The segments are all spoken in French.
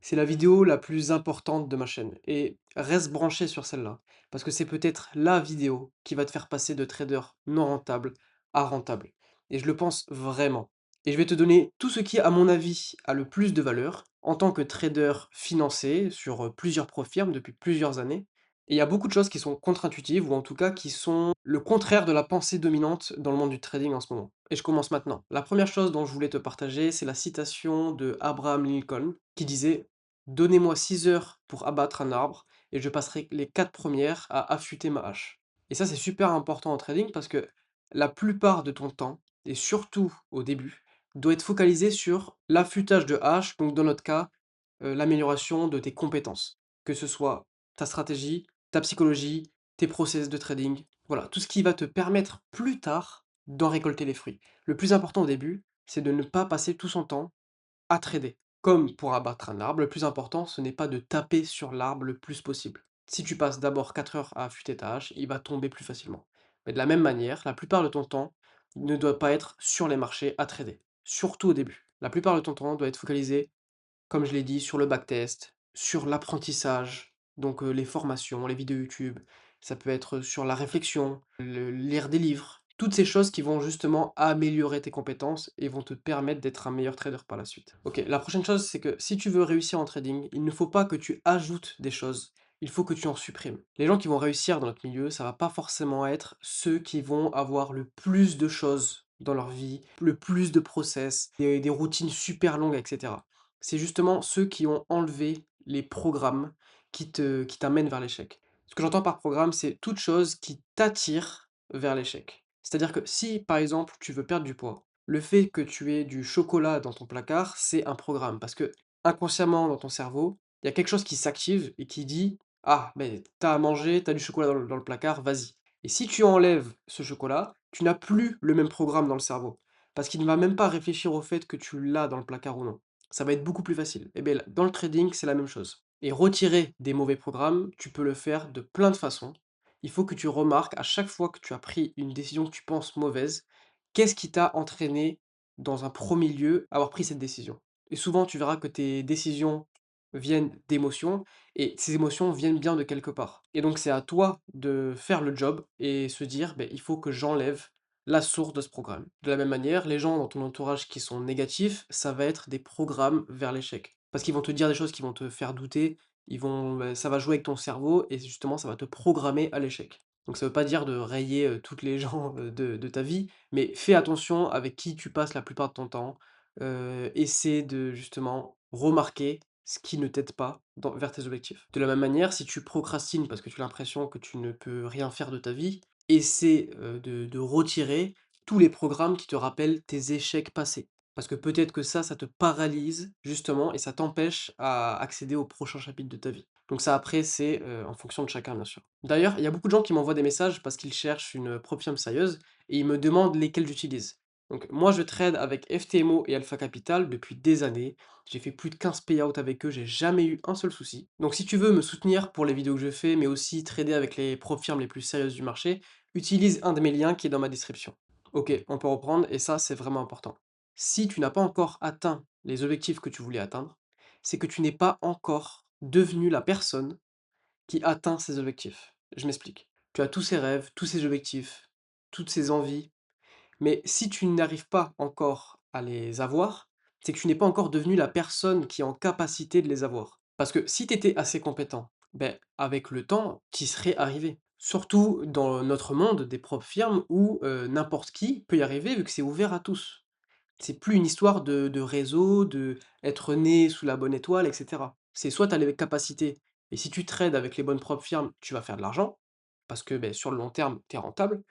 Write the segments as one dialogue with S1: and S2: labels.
S1: C'est la vidéo la plus importante de ma chaîne et reste branché sur celle-là parce que c'est peut-être la vidéo qui va te faire passer de trader non rentable à rentable et je le pense vraiment. Et je vais te donner tout ce qui, à mon avis, a le plus de valeur en tant que trader financé sur plusieurs profils depuis plusieurs années. Et il y a beaucoup de choses qui sont contre-intuitives ou en tout cas qui sont le contraire de la pensée dominante dans le monde du trading en ce moment. Et je commence maintenant. La première chose dont je voulais te partager, c'est la citation de Abraham Lincoln qui disait: Donnez-moi 6 heures pour abattre un arbre et je passerai les 4 premières à affûter ma hache. Et ça, c'est super important en trading parce que la plupart de ton temps, et surtout au début, doit être focalisé sur l'affûtage de hache, donc dans notre cas, l'amélioration de tes compétences. Que ce soit ta stratégie, ta psychologie, tes process de trading, voilà, tout ce qui va te permettre plus tard d'en récolter les fruits. Le plus important au début, c'est de ne pas passer tout son temps à trader. Comme pour abattre un arbre, le plus important, ce n'est pas de taper sur l'arbre le plus possible. Si tu passes d'abord 4 heures à affûter ta hache, il va tomber plus facilement. Mais de la même manière, la plupart de ton temps ne doit pas être sur les marchés à trader, surtout au début. La plupart de ton temps doit être focalisé, comme je l'ai dit, sur le backtest, sur l'apprentissage, donc les formations, les vidéos YouTube. Ça peut être sur la réflexion, lire des livres. Toutes ces choses qui vont justement améliorer tes compétences et vont te permettre d'être un meilleur trader par la suite. Ok, la prochaine chose, c'est que si tu veux réussir en trading, il ne faut pas que tu ajoutes des choses. Il faut que tu en supprimes. Les gens qui vont réussir dans notre milieu, ça va pas forcément être ceux qui vont avoir le plus de choses dans leur vie, le plus de process, des routines super longues, etc. C'est justement ceux qui ont enlevé les programmes qui t'amènent vers l'échec. Ce que j'entends par programme, c'est toute chose qui t'attire vers l'échec. C'est-à-dire que si, par exemple, tu veux perdre du poids, le fait que tu aies du chocolat dans ton placard, c'est un programme. Parce que inconsciemment, dans ton cerveau, il y a quelque chose qui s'active et qui dit: «Ah, mais t'as à manger, t'as du chocolat dans le placard, vas-y». Et si tu enlèves ce chocolat, tu n'as plus le même programme dans le cerveau. Parce qu'il ne va même pas réfléchir au fait que tu l'as dans le placard ou non. Ça va être beaucoup plus facile. Et bien, dans le trading, c'est la même chose. Et retirer des mauvais programmes, tu peux le faire de plein de façons. Il faut que tu remarques à chaque fois que tu as pris une décision que tu penses mauvaise, qu'est-ce qui t'a entraîné dans un premier lieu à avoir pris cette décision. Et souvent, tu verras que tes décisions viennent d'émotions, et ces émotions viennent bien de quelque part. Et donc, c'est à toi de faire le job et se dire, ben, il faut que j'enlève la source de ce programme. De la même manière, les gens dans ton entourage qui sont négatifs, ça va être des programmes vers l'échec. Parce qu'ils vont te dire des choses qui vont te faire douter, ça va jouer avec ton cerveau et justement ça va te programmer à l'échec. Donc ça veut pas dire de rayer toutes les gens de ta vie, mais fais attention avec qui tu passes la plupart de ton temps. Essaie de justement remarquer ce qui ne t'aide pas vers tes objectifs. De la même manière, si tu procrastines parce que tu as l'impression que tu ne peux rien faire de ta vie, essaie, de retirer tous les programmes qui te rappellent tes échecs passés. Parce que peut-être que ça te paralyse justement et ça t'empêche à accéder au prochain chapitre de ta vie. Donc ça après c'est, en fonction de chacun bien sûr. D'ailleurs, il y a beaucoup de gens qui m'envoient des messages parce qu'ils cherchent une prop firme sérieuse et ils me demandent lesquelles j'utilise. Donc moi je trade avec FTMO et Alpha Capital depuis des années. J'ai fait plus de 15 payouts avec eux, j'ai jamais eu un seul souci. Donc si tu veux me soutenir pour les vidéos que je fais, mais aussi trader avec les prop firmes les plus sérieuses du marché, utilise un de mes liens qui est dans ma description. Ok, on peut reprendre, et ça c'est vraiment important. Si tu n'as pas encore atteint les objectifs que tu voulais atteindre, c'est que tu n'es pas encore devenu la personne qui atteint ses objectifs. Je m'explique. Tu as tous ces rêves, tous ces objectifs, toutes ces envies, mais si tu n'arrives pas encore à les avoir, c'est que tu n'es pas encore devenu la personne qui est en capacité de les avoir. Parce que si tu étais assez compétent, ben, avec le temps, tu y serais arrivé. Surtout dans notre monde des propres firmes où n'importe qui peut y arriver vu que c'est ouvert à tous. C'est plus une histoire de réseau, de être né sous la bonne étoile, et cetera. C'est soit tu as les capacités, et si tu trades avec les bonnes propres firmes, tu vas faire de l'argent, parce que ben, sur le long terme, tu es rentable,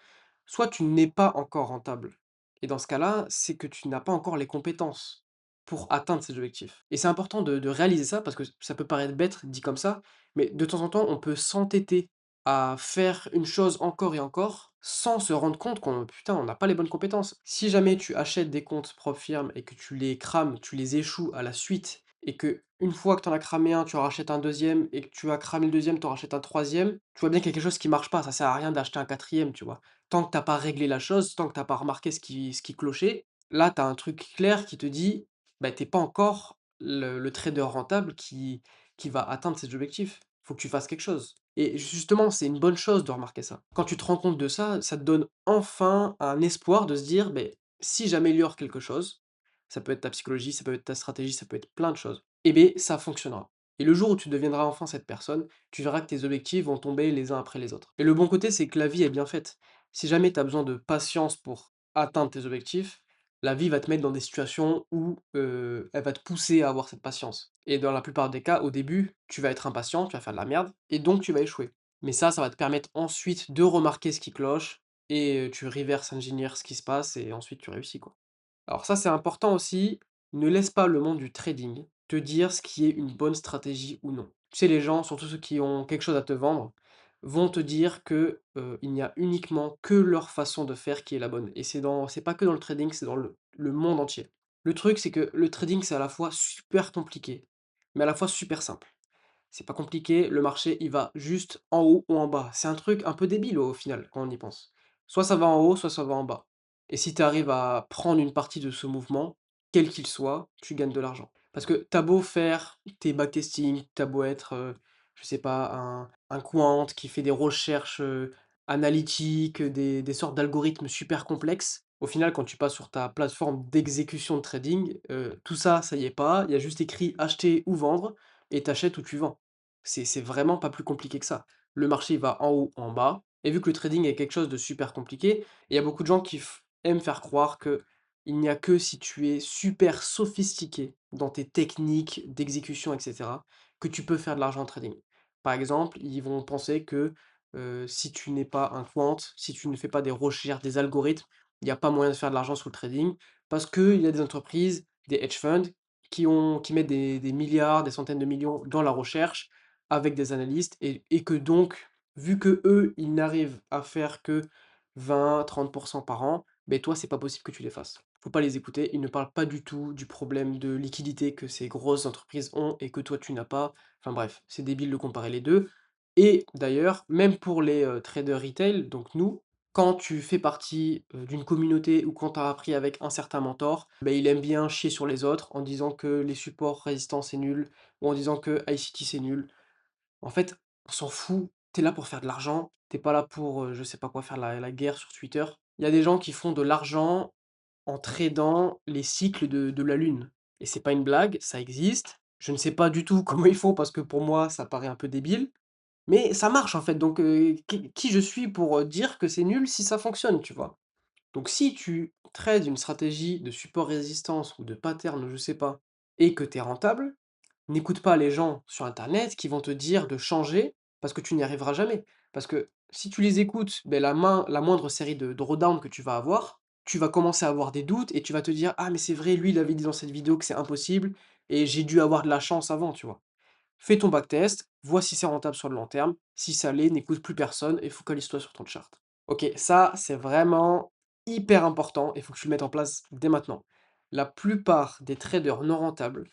S1: soit tu n'es pas encore rentable. Et dans ce cas-là, c'est que tu n'as pas encore les compétences pour atteindre ces objectifs. Et c'est important de réaliser ça parce que ça peut paraître bête dit comme ça, mais de temps en temps, on peut s'entêter à faire une chose encore et encore sans se rendre compte qu'on putain, on n'a pas les bonnes compétences. Si jamais tu achètes des comptes propres firmes et que tu les crames, tu les échoues à la suite et que une fois que tu en as cramé un, tu en rachètes un deuxième et que tu as cramé le deuxième, tu en rachètes un troisième, tu vois bien qu'il y a quelque chose qui marche pas, ça sert à rien d'acheter un quatrième, tu vois? Tant que t'as pas réglé la chose, tant que t'as pas remarqué ce qui clochait, là, tu as un truc clair qui te dit: «Bah, tu pas encore le trader rentable qui va atteindre ses objectifs. Faut que tu fasses quelque chose et justement, c'est une bonne chose de remarquer ça. Quand tu te rends compte de ça, ça te donne enfin un espoir de se dire: ben si j'améliore quelque chose», ça peut être ta psychologie, ça peut être ta stratégie, ça peut être plein de choses, et beh, ça fonctionnera et le jour où tu deviendras enfin cette personne, tu verras que tes objectifs vont tomber les uns après les autres et le bon côté, c'est que la vie est bien faite. Si jamais tu as besoin de patience pour atteindre tes objectifs, la vie va te mettre dans des situations où, elle va te pousser à avoir cette patience et dans la plupart des cas, au début, tu vas être impatient, tu vas faire de la merde et donc tu vas échouer. Mais ça va te permettre ensuite de remarquer ce qui cloche et tu reverse engineer ce qui se passe et ensuite tu réussis, quoi. Alors ça, c'est important aussi, ne laisse pas le monde du trading te dire ce qui est une bonne stratégie ou non. Tu sais, les gens, surtout ceux qui ont quelque chose à te vendre, vont te dire que, il n'y a uniquement que leur façon de faire qui est la bonne et c'est pas que dans le trading, c'est dans le monde entier. Le truc, c'est que le trading, c'est à la fois super compliqué, mais à la fois super simple. C'est pas compliqué, le marché, il va juste en haut ou en bas. C'est un truc un peu débile au final, quand on y pense. Soit ça va en haut, soit ça va en bas. Et si tu arrives à prendre une partie de ce mouvement, quel qu'il soit, tu gagnes de l'argent. Parce que tu beau faire tes backtesting, tu beau être, je sais pas, un quant qui fait des recherches, analytiques, des sortes d'algorithmes super complexes. Au final, quand tu passes sur ta plateforme d'exécution de trading, tout ça, ça y est pas. Il y a juste écrit acheter ou vendre et t'achètes ou tu vends. C'est vraiment pas plus compliqué que ça. Le marché il va en haut, en bas et vu que le trading est quelque chose de super compliqué, il y a beaucoup de gens qui aiment faire croire que il n'y a que si tu es super sophistiqué dans tes techniques d'exécution et cetera, que tu peux faire de l'argent en trading. Par exemple, ils vont penser que, si tu n'es pas un quant, si tu ne fais pas des recherches, des algorithmes, il n'y a pas moyen de faire de l'argent sur le trading parce qu'il y a des entreprises, des hedge funds qui mettent des milliards, des centaines de millions dans la recherche avec des analystes et que donc, vu que eux ils n'arrivent à faire que 20-30 par an, beh, toi, c'est pas possible que tu les fasses. Faut pas les écouter, ils ne parlent pas du tout du problème de liquidité que ces grosses entreprises ont et que toi tu n'as pas. Enfin bref, c'est débile de comparer les 2 et d'ailleurs, même pour les, traders retail, donc nous, quand tu fais partie, d'une communauté ou quand tu as appris avec un certain mentor, bah, il aime bien chier sur les autres en disant que les supports résistants c'est nul ou en disant que ICT c'est nul. En fait, on s'en fout, tu es là pour faire de l'argent, tu pas là pour, je sais pas quoi, faire la guerre sur Twitter. Il y a des gens qui font de l'argent en tradant les cycles de la lune et c'est pas une blague, ça existe. Je ne sais pas du tout comment ils font parce que pour moi ça paraît un peu débile, mais ça marche en fait donc qui je suis pour, dire que c'est nul si ça fonctionne, tu vois? Donc si tu trades une stratégie de support résistance ou de pattern ou je sais pas et que tu es rentable, n'écoute pas les gens sur internet qui vont te dire de changer parce que tu n'y arriveras jamais. Parce que si tu les écoutes, beh, la moindre série de drawdown que tu vas avoir, tu vas commencer à avoir des doutes et tu vas te dire: «Ah mais c'est vrai, lui il avait dit dans cette vidéo que c'est impossible et j'ai dû avoir de la chance avant», tu vois? Fais ton backtest, vois si c'est rentable sur le long terme. Si ça l'est, n'écoute plus personne et focalise-toi sur ton chart. OK, ça, c'est vraiment hyper important et il faut que tu le mettes en place dès maintenant. La plupart des traders non rentables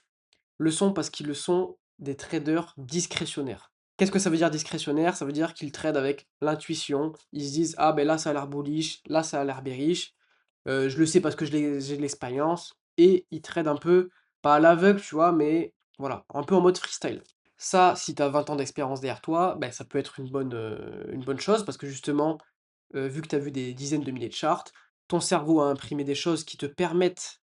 S1: le sont parce qu'ils le sont des traders discrétionnaires. Qu'est-ce que ça veut dire discrétionnaire? Ça veut dire qu'ils tradent avec l'intuition. Ils se disent: «Ah ben là, ça a l'air bullish, là, ça a l'air bearish. Je le sais parce que j'ai de l'expérience» et ils tradent un peu, pas à l'aveugle, tu vois? Mais voilà, un peu en mode freestyle. Ça, si tu as 20 ans d'expérience derrière toi, ben ça peut être une bonne chose parce que justement, vu que tu as vu des dizaines de milliers de charts, ton cerveau a imprimé des choses qui te permettent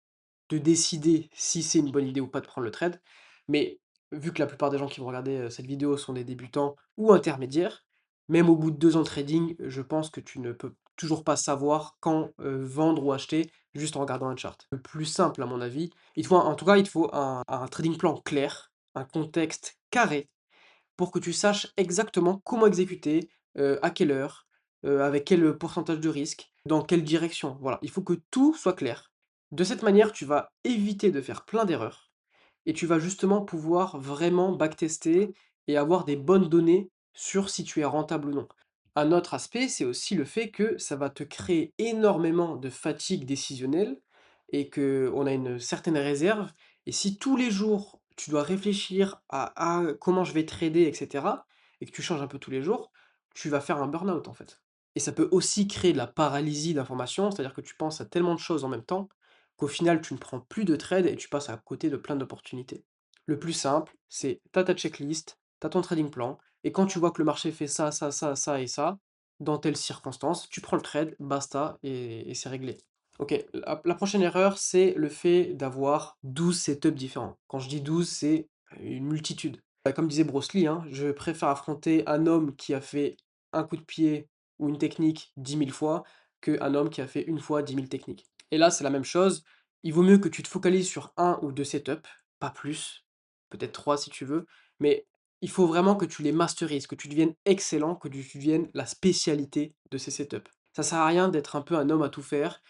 S1: de décider si c'est une bonne idée ou pas de prendre le trade. Mais vu que la plupart des gens qui vont regarder, cette vidéo sont des débutants ou intermédiaires, même au bout de 2 ans de trading, je pense que tu ne peux toujours pas savoir quand, vendre ou acheter juste en regardant un chart. Le plus simple à mon avis, il te faut en tout cas, il te faut un trading plan clair, un contexte carré pour que tu saches exactement comment exécuter, à quelle heure, avec quel, pourcentage de risque, dans quelle direction. Voilà, il faut que tout soit clair. De cette manière, tu vas éviter de faire plein d'erreurs et tu vas justement pouvoir vraiment backtester et avoir des bonnes données sur si tu es rentable ou non. Un autre aspect, c'est aussi le fait que ça va te créer énormément de fatigue décisionnelle et qu'on a une certaine réserve et si tous les jours, tu dois réfléchir à comment je vais trader et cetera et que tu changes un peu tous les jours, tu vas faire un burn-out, en fait. Et ça peut aussi créer de la paralysie d'information, c'est-à-dire que tu penses à tellement de choses en même temps, qu'au final tu ne prends plus de trade et tu passes à côté de plein d'opportunités. Le plus simple, c'est tu as ta checklist, tu as ton trading plan, et quand tu vois que le marché fait ça, ça, ça, ça et ça, dans telle circonstance, tu prends le trade, basta, et c'est réglé. Ok, la prochaine erreur, c'est le fait d'avoir 12 setups différents. Quand je dis 12, c'est une multitude. Comme disait Bruce Lee, hein, je préfère affronter un homme qui a fait un coup de pied ou une technique 10 000 fois qu'un homme qui a fait une fois 10 000 techniques. Et là, c'est la même chose. Il vaut mieux que tu te focalises sur un ou deux setups, pas plus, peut-être trois si tu veux, mais il faut vraiment que tu les masterises, que tu deviennes excellent, que tu deviennes la spécialité de ces setups. Ça sert à rien d'être un peu un homme à tout faire,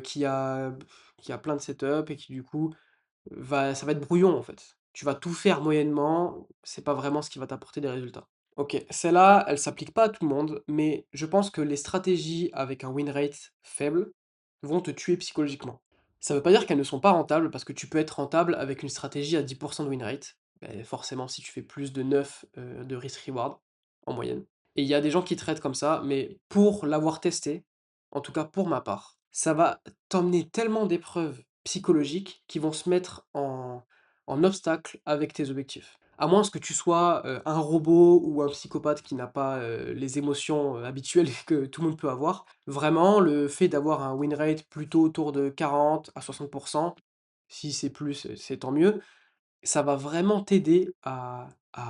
S1: qui a plein de setups et qui du coup ça va être brouillon en fait. Tu vas tout faire moyennement, c'est pas vraiment ce qui va t'apporter des résultats. OK, celle-là, elle s'applique pas à tout le monde, mais je pense que les stratégies avec un win rate faible vont te tuer psychologiquement. Ça veut pas dire qu'elles ne sont pas rentables, parce que tu peux être rentable avec une stratégie à 10% de win rate. Forcément, si tu fais plus de 9 de risk reward en moyenne. Et il y a des gens qui traitent comme ça, mais pour l'avoir testé, en tout cas pour ma part, ça va t'emmener tellement d'épreuves psychologiques qui vont se mettre en obstacle avec tes objectifs. À moins que tu sois un robot ou un psychopathe qui n'a pas les émotions habituelles que tout le monde peut avoir, vraiment, le fait d'avoir un win rate plutôt autour de 40 à 60%, si c'est plus, c'est tant mieux, ça va vraiment t'aider à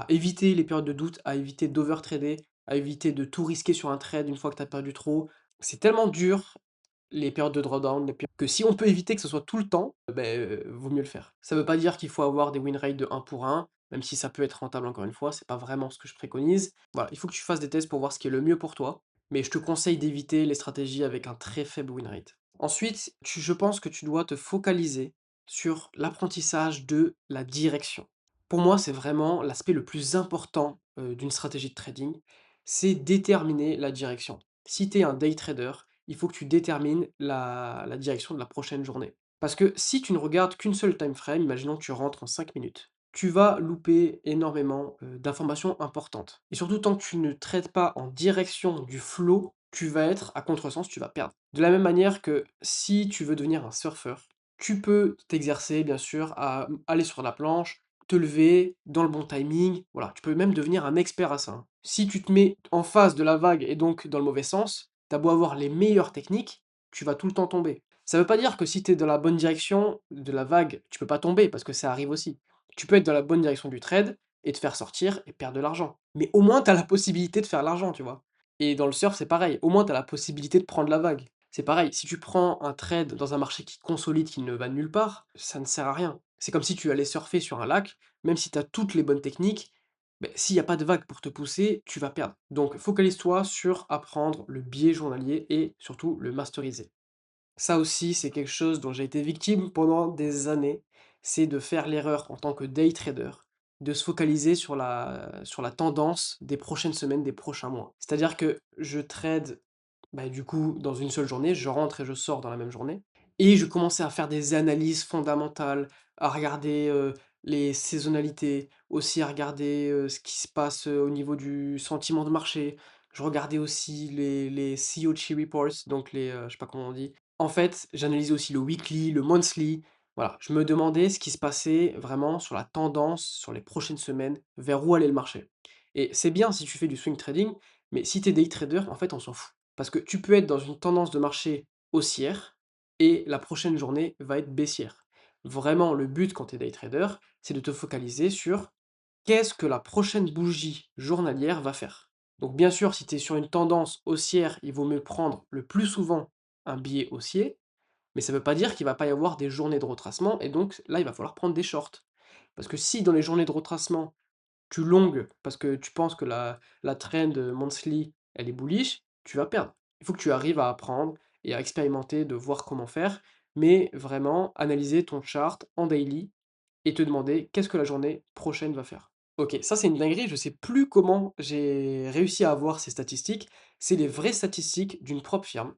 S1: éviter les périodes de doute, à éviter d'overtrader, à éviter de tout risquer sur un trade une fois que tu as perdu trop. C'est tellement dur, les périodes de drawdown, que si on peut éviter que ce soit tout le temps, vaut mieux le faire. Ça veut pas dire qu'il faut avoir des win rates de 1 pour 1, même si ça peut être rentable encore une fois, c'est pas vraiment ce que je préconise. Voilà, il faut que tu fasses des tests pour voir ce qui est le mieux pour toi, mais je te conseille d'éviter les stratégies avec un très faible win rate. Ensuite, je pense que tu dois te focaliser sur l'apprentissage de la direction. Pour moi, c'est vraiment l'aspect le plus important d'une stratégie de trading, c'est déterminer la direction. Si tu es un day trader, il faut que tu détermines la direction de la prochaine journée. Parce que si tu ne regardes qu'une seule time frame, imaginons que tu rentres en 5 minutes, tu vas louper énormément d'informations importantes. Et surtout, tant que tu ne traites pas en direction du flow, tu vas être à contresens, tu vas perdre. De la même manière que si tu veux devenir un surfeur, tu peux t'exercer, bien sûr, à aller sur la planche, te lever dans le bon timing. Voilà, tu peux même devenir un expert à ça, hein. Si tu te mets en face de la vague et donc dans le mauvais sens, t'as beau avoir les meilleures techniques, tu vas tout le temps tomber. Ça veut pas dire que si tu es dans la bonne direction de la vague, tu peux pas tomber, parce que ça arrive aussi. Tu peux être dans la bonne direction du trade et te faire sortir et perdre de l'argent. Mais au moins, tu as la possibilité de faire l'argent, tu vois. Et dans le surf, c'est pareil. Au moins, tu as la possibilité de prendre la vague. C'est pareil, si tu prends un trade dans un marché qui consolide, qui ne va nulle part, ça ne sert à rien. C'est comme si tu allais surfer sur un lac, même si tu as toutes les bonnes techniques, s'il n'y a pas de vague pour te pousser, tu vas perdre. Donc focalise-toi sur apprendre le biais journalier et surtout le masteriser. Ça aussi, c'est quelque chose dont j'ai été victime pendant des années, c'est de faire l'erreur en tant que day trader, de se focaliser sur la tendance des prochaines semaines, des prochains mois. C'est-à-dire que je trade du coup dans une seule journée, je rentre et je sors dans la même journée, et je commençais à faire des analyses fondamentales, à regarder les saisonnalités, aussi à regarder ce qui se passe au niveau du sentiment de marché. Je regardais aussi les COT reports, donc je sais pas comment on dit. En fait, j'analysais aussi le weekly, le monthly. Voilà, je me demandais ce qui se passait vraiment sur la tendance, sur les prochaines semaines, vers où allait le marché. Et c'est bien si tu fais du swing trading, mais si tu es day trader, en fait, on s'en fout. Parce que tu peux être dans une tendance de marché haussière et la prochaine journée va être baissière. Vraiment, le but quand tu es day trader, c'est de te focaliser sur qu'est-ce que la prochaine bougie journalière va faire. Donc bien sûr, si tu es sur une tendance haussière, il vaut mieux prendre le plus souvent un billet haussier, mais ça ne veut pas dire qu'il ne va pas y avoir des journées de retracement, et donc là, il va falloir prendre des shorts. Parce que si dans les journées de retracement, tu longues parce que tu penses que la trend monthly, elle est bullish, tu vas perdre. Il faut que tu arrives à apprendre et à expérimenter, de voir comment faire, mais vraiment analyser ton chart en daily et te demander qu'est-ce que la journée prochaine va faire. Ok, ça c'est une dinguerie, je sais plus comment j'ai réussi à avoir ces statistiques. C'est les vraies statistiques d'une propre firme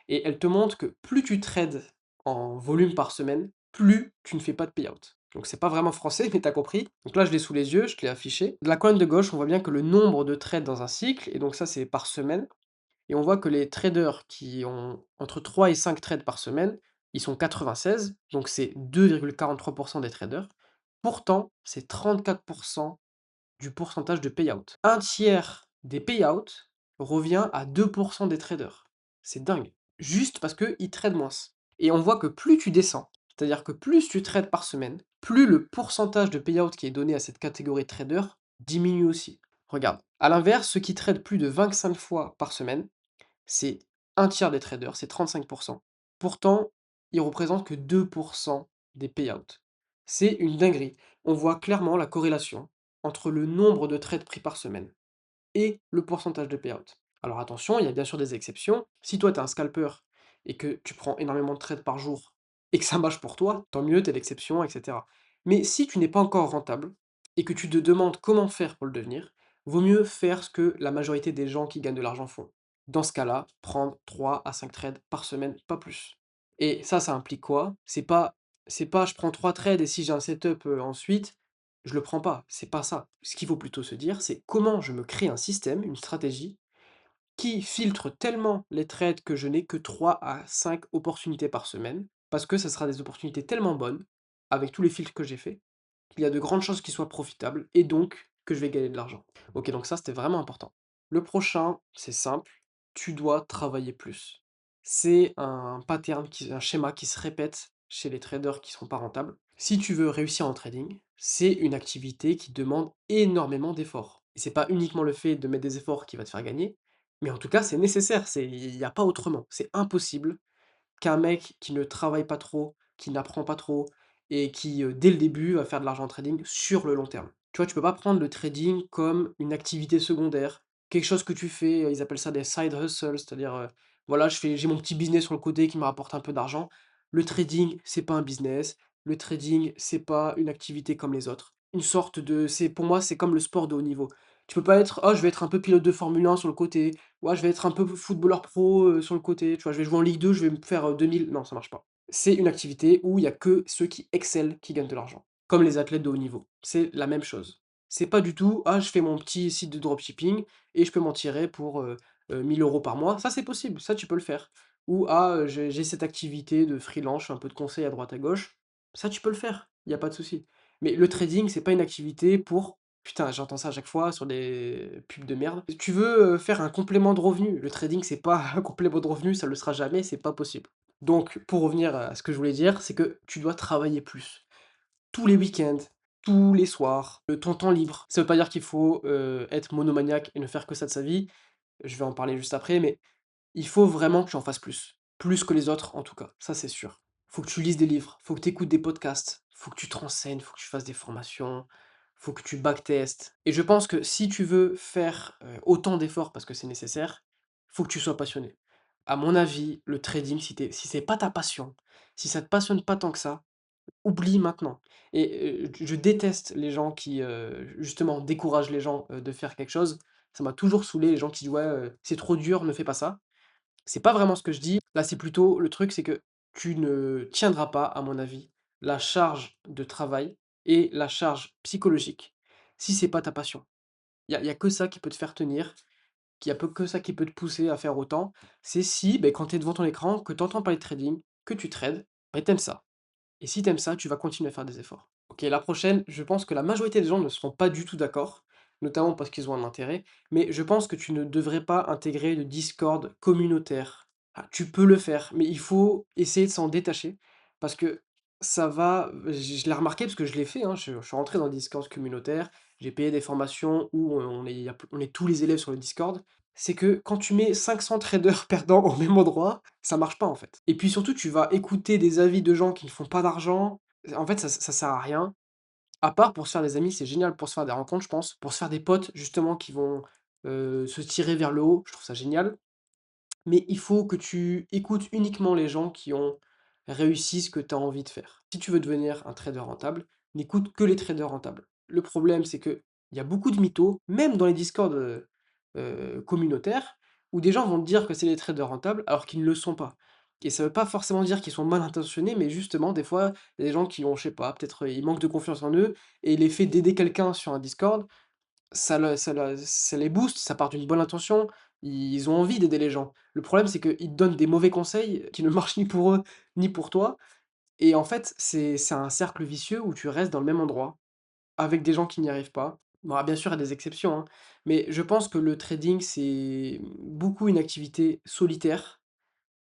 S1: et elle te montre que plus tu trades en volume par semaine, plus tu ne fais pas de payout. Donc c'est pas vraiment français, mais t'as compris. Donc là, je l'ai sous les yeux, je te l'ai affiché. De la colonne de gauche, on voit bien que le nombre de trades dans un cycle, et donc ça c'est par semaine, et on voit que les traders qui ont entre 3 et 5 trades par semaine, ils sont 96, donc c'est 2,43% des traders. Pourtant, c'est 34 du pourcentage de payout. Un tiers des payouts revient à 2 des traders. C'est dingue. Juste parce qu'ils tradent moins. Et on voit que plus tu descends, c'est-à-dire que plus tu trades par semaine, plus le pourcentage de payout qui est donné à cette catégorie de traders diminue aussi. Regarde. À l'inverse, ceux qui tradent plus de 25 fois par semaine, c'est un tiers des traders, c'est 35%. Pourtant, ils représentent que 2 des payouts. C'est une dinguerie. On voit clairement la corrélation entre le nombre de trades pris par semaine et le pourcentage de payout. Alors attention, il y a bien sûr des exceptions. Si toi tu es un scalper et que tu prends énormément de trades par jour et que ça marche pour toi, tant mieux, t'es l'exception, etc. Mais si tu n'es pas encore rentable et que tu te demandes comment faire pour le devenir, vaut mieux faire ce que la majorité des gens qui gagnent de l'argent font. Dans ce cas-là, prendre 3 à 5 trades par semaine, pas plus. Et ça implique quoi? C'est pas je prends 3 trades et si j'ai un setup ensuite, je le prends pas, c'est pas ça. Ce qu'il faut plutôt se dire, c'est comment je me crée un système, une stratégie qui filtre tellement les trades que je n'ai que 3 à 5 opportunités par semaine, parce que ça sera des opportunités tellement bonnes, avec tous les filtres que j'ai faits, qu'il y a de grandes chances qu'ils soient profitables et donc que je vais gagner de l'argent. Ok, donc ça c'était vraiment important. Le prochain, c'est simple, tu dois travailler plus. C'est un pattern, un schéma qui se répète chez les traders qui ne sont pas rentables. Si tu veux réussir en trading, c'est une activité qui demande énormément d'efforts. Et c'est pas uniquement le fait de mettre des efforts qui va te faire gagner, mais en tout cas c'est nécessaire, il n'y a pas autrement. C'est impossible qu'un mec qui ne travaille pas trop, qui n'apprend pas trop et qui, dès le début, va faire de l'argent en trading sur le long terme. Tu vois, tu peux pas prendre le trading comme une activité secondaire, quelque chose que tu fais, ils appellent ça des side hustles, c'est-à-dire, voilà, j'ai mon petit business sur le côté qui me rapporte un peu d'argent. Le trading, c'est pas un business, le trading, c'est pas une activité comme les autres. Une sorte de c'est pour moi, c'est comme le sport de haut niveau. Tu peux pas être: «Oh, je vais être un peu pilote de Formule 1 sur le côté, ouais, je vais être un peu footballeur pro, sur le côté, tu vois? Je vais jouer en Ligue 2, je vais me faire, 2000. Non, ça marche pas. C'est une activité où il y a que ceux qui excellent qui gagnent de l'argent, comme les athlètes de haut niveau. C'est la même chose. C'est pas du tout: «Ah, je fais mon petit site de dropshipping et je peux m'en tirer pour, 1 000 € par mois». Ça, c'est possible, ça, tu peux le faire. Ou: «Ah, j'ai cette activité de freelance, je fais un peu de conseil à droite à gauche». Ça, tu peux le faire, il y a pas de souci. Mais le trading, c'est pas une activité pour putain, j'entends ça à chaque fois sur des pubs de merde. Tu veux, faire un complément de revenu. Le trading, c'est pas un complément de revenu, ça le sera jamais, c'est pas possible. Donc pour revenir à ce que je voulais dire, c'est que tu dois travailler plus. Tous les week-ends, tous les soirs, ton temps libre. Ça veut pas dire qu'il faut, être monomaniaque et ne faire que ça de sa vie. Je vais en parler juste après, mais il faut vraiment que tu en fasses plus. Plus que les autres, en tout cas, ça c'est sûr. Faut que tu lises des livres, faut que tu écoutes des podcasts, faut que tu te renseignes, faut que tu fasses des formations, faut que tu backtestes. Et je pense que si tu veux faire autant d'efforts parce que c'est nécessaire, faut que tu sois passionné. À mon avis, le trading, si c'est pas ta passion, si ça te passionne pas tant que ça, oublie maintenant. Et je déteste les gens qui, justement découragent les gens, de faire quelque chose. Ça m'a toujours saoulé les gens qui disent: «Ouais, c'est trop dur, ne fais pas ça». C'est pas vraiment ce que je dis. Là, c'est plutôt le truc, c'est que tu ne tiendras pas, à mon avis, la charge de travail et la charge psychologique si c'est pas ta passion. Il y a que ça qui peut te faire tenir, qu'il y a peu que ça qui peut te pousser à faire autant. C'est si, beh, quand tu es devant ton écran, que tu entends parler de trading, que tu trades, bah, tu ça. Et si t'aimes ça, tu vas continuer à faire des efforts. OK, la prochaine, je pense que la majorité des gens ne seront pas du tout d'accord, notamment parce qu'ils ont un intérêt, mais je pense que tu ne devrais pas intégrer de Discord communautaire. Ah, tu peux le faire, mais il faut essayer de s'en détacher parce que ça va je l'ai remarqué parce que je l'ai fait, hein, je suis rentré dans le Discord communautaire, j'ai payé des formations où on est tous les élèves sur le Discord. C'est que quand tu mets 500 traders perdants au même endroit, ça marche pas, en fait. Et puis surtout, tu vas écouter des avis de gens qui ne font pas d'argent. En fait, ça sert à rien. À part pour se faire des amis, c'est génial pour se faire des rencontres, je pense. Pour se faire des potes, justement, qui vont, se tirer vers le haut, je trouve ça génial. Mais il faut que tu écoutes uniquement les gens qui ont réussi ce que tu as envie de faire. Si tu veux devenir un trader rentable, n'écoute que les traders rentables. Le problème, c'est qu'il y a beaucoup de mythos, même dans les discords communautaires, où des gens vont te dire que c'est des traders rentables alors qu'ils ne le sont pas. Et ça ne veut pas forcément dire qu'ils sont mal intentionnés, mais justement, des fois, il y a des gens qui ont, je sais pas, peut-être ils manquent de confiance en eux, et l'effet d'aider quelqu'un sur un Discord, ça les booste, ça part d'une bonne intention, ils ont envie d'aider les gens. Le problème, c'est qu'ils te donnent des mauvais conseils qui ne marchent ni pour eux, ni pour toi, Et en fait, c'est un cercle vicieux où tu restes dans le même endroit, avec des gens qui n'y arrivent pas. Bon, ah, bien sûr, il y a des exceptions, hein, mais je pense que le trading, c'est beaucoup une activité solitaire,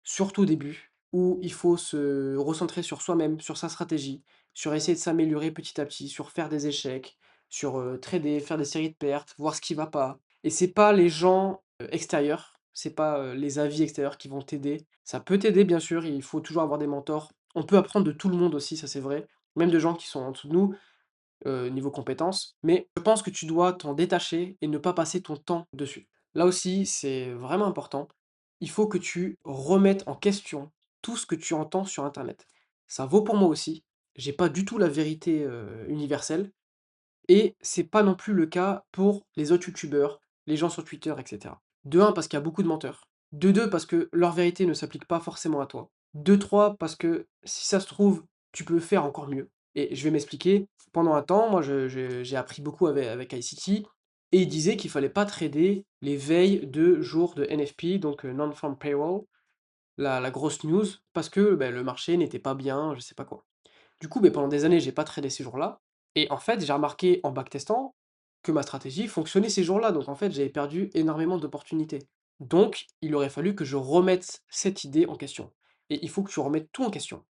S1: surtout au début, où il faut se recentrer sur soi-même, sur sa stratégie, sur essayer de s'améliorer petit à petit, sur faire des échecs, sur, trader, faire des séries de pertes, voir ce qui va pas. Et c'est pas les gens, extérieurs, c'est pas, les avis extérieurs qui vont t'aider. Ça peut t'aider bien sûr, il faut toujours avoir des mentors. On peut apprendre de tout le monde aussi, ça c'est vrai, même de gens qui sont en dessous de nous, niveau compétences, mais je pense que tu dois t'en détacher et ne pas passer ton temps dessus. Là aussi, c'est vraiment important. Il faut que tu remettes en question tout ce que tu entends sur internet. Ça vaut pour moi aussi. J'ai pas du tout la vérité, universelle et c'est pas non plus le cas pour les autres youtubeurs, les gens sur Twitter et cetera. De un parce qu'il y a beaucoup de menteurs. De 2 parce que leur vérité ne s'applique pas forcément à toi. De 3 parce que si ça se trouve, tu peux faire encore mieux. Et je vais m'expliquer. Pendant un temps, moi j'ai appris beaucoup avec ICT et il disait qu'il fallait pas trader les veilles de jours de NFP, donc non-farm payroll, la grosse news, parce que, bah, le marché n'était pas bien, je sais pas quoi. Du coup, beh, pendant des années, j'ai pas tradé ces jours-là et en fait, j'ai remarqué en backtestant que ma stratégie fonctionnait ces jours-là, donc en fait, j'avais perdu énormément d'opportunités. Donc il aurait fallu que je remette cette idée en question et il faut que tu remettes tout en question.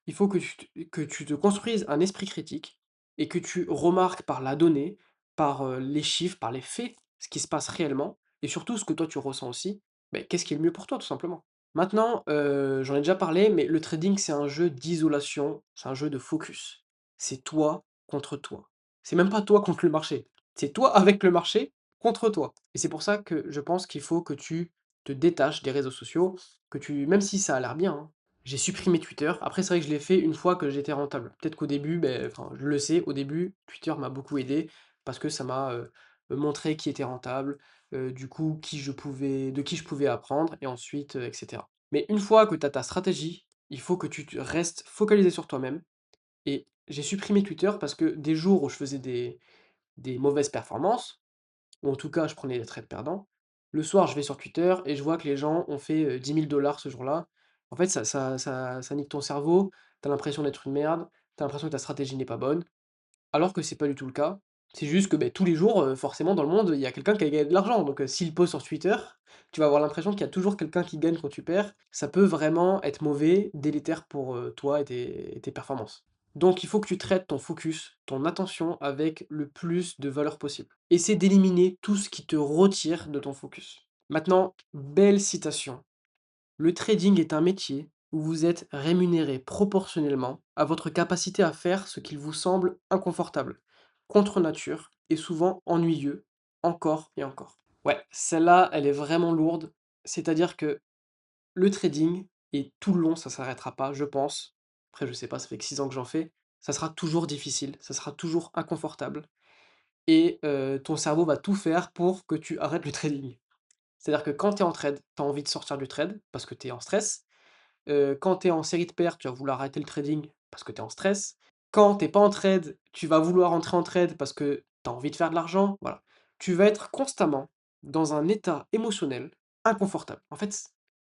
S1: Il faut que tu te construises un esprit critique et que tu remarques par la donnée, par, les chiffres, par les faits, ce qui se passe réellement et surtout ce que toi tu ressens aussi. Beh, qu'est-ce qui est le mieux pour toi tout simplement? Maintenant, j'en ai déjà parlé, mais le trading, c'est un jeu d'isolation, c'est un jeu de focus. C'est toi contre toi. C'est même pas toi contre le marché. C'est toi avec le marché contre toi. Et c'est pour ça que je pense qu'il faut que tu te détaches des réseaux sociaux, que tu même si ça a l'air bien, hein. J'ai supprimé Twitter. Après, c'est vrai que je l'ai fait une fois que j'étais rentable. Peut-être qu'au début, beh, enfin, je le sais, au début, Twitter m'a beaucoup aidé parce que ça m'a, montré qui était rentable, du coup, de qui je pouvais apprendre et ensuite, et cetera. Mais une fois que tu as ta stratégie, il faut que tu te restes focalisé sur toi-même et j'ai supprimé Twitter parce que des jours où je faisais des mauvaises performances, ou en tout cas je prenais des trades perdants, le soir je vais sur Twitter et je vois que les gens ont fait, 10 000 ce jour-là. En fait, ça nique ton cerveau, tu as l'impression d'être une merde, tu as l'impression que ta stratégie n'est pas bonne, alors que c'est pas du tout le cas. C'est juste que, beh, tous les jours, forcément dans le monde, il y a quelqu'un qui a gagné de l'argent. Donc, s'il poste sur Twitter, tu vas avoir l'impression qu'il y a toujours quelqu'un qui gagne quand tu perds. Ça peut vraiment être mauvais, délétère pour, toi et tes performances. Donc il faut que tu traites ton focus, ton attention avec le plus de valeur possible. Essaie d'éliminer tout ce qui te retire de ton focus. Maintenant, belle citation. Le trading est un métier où vous êtes rémunéré proportionnellement à votre capacité à faire ce qu'il vous semble inconfortable, contre nature et souvent ennuyeux, encore et encore. Ouais, celle-là, elle est vraiment lourde. C'est-à-dire que le trading, et tout le long, ça s'arrêtera pas, je pense. Après, je sais pas, ça fait que 6 ans que j'en fais. Ça sera toujours difficile, ça sera toujours inconfortable. Et ton cerveau va tout faire pour que tu arrêtes le trading. C'est-à-dire que quand tu es en trade, tu as envie de sortir du trade parce que tu es en stress. Quand tu es en série de pertes, tu vas vouloir arrêter le trading parce que tu es en stress. Quand tu es pas en trade, tu vas vouloir entrer en trade parce que tu as envie de faire de l'argent, voilà. Tu vas être constamment dans un état émotionnel inconfortable. En fait,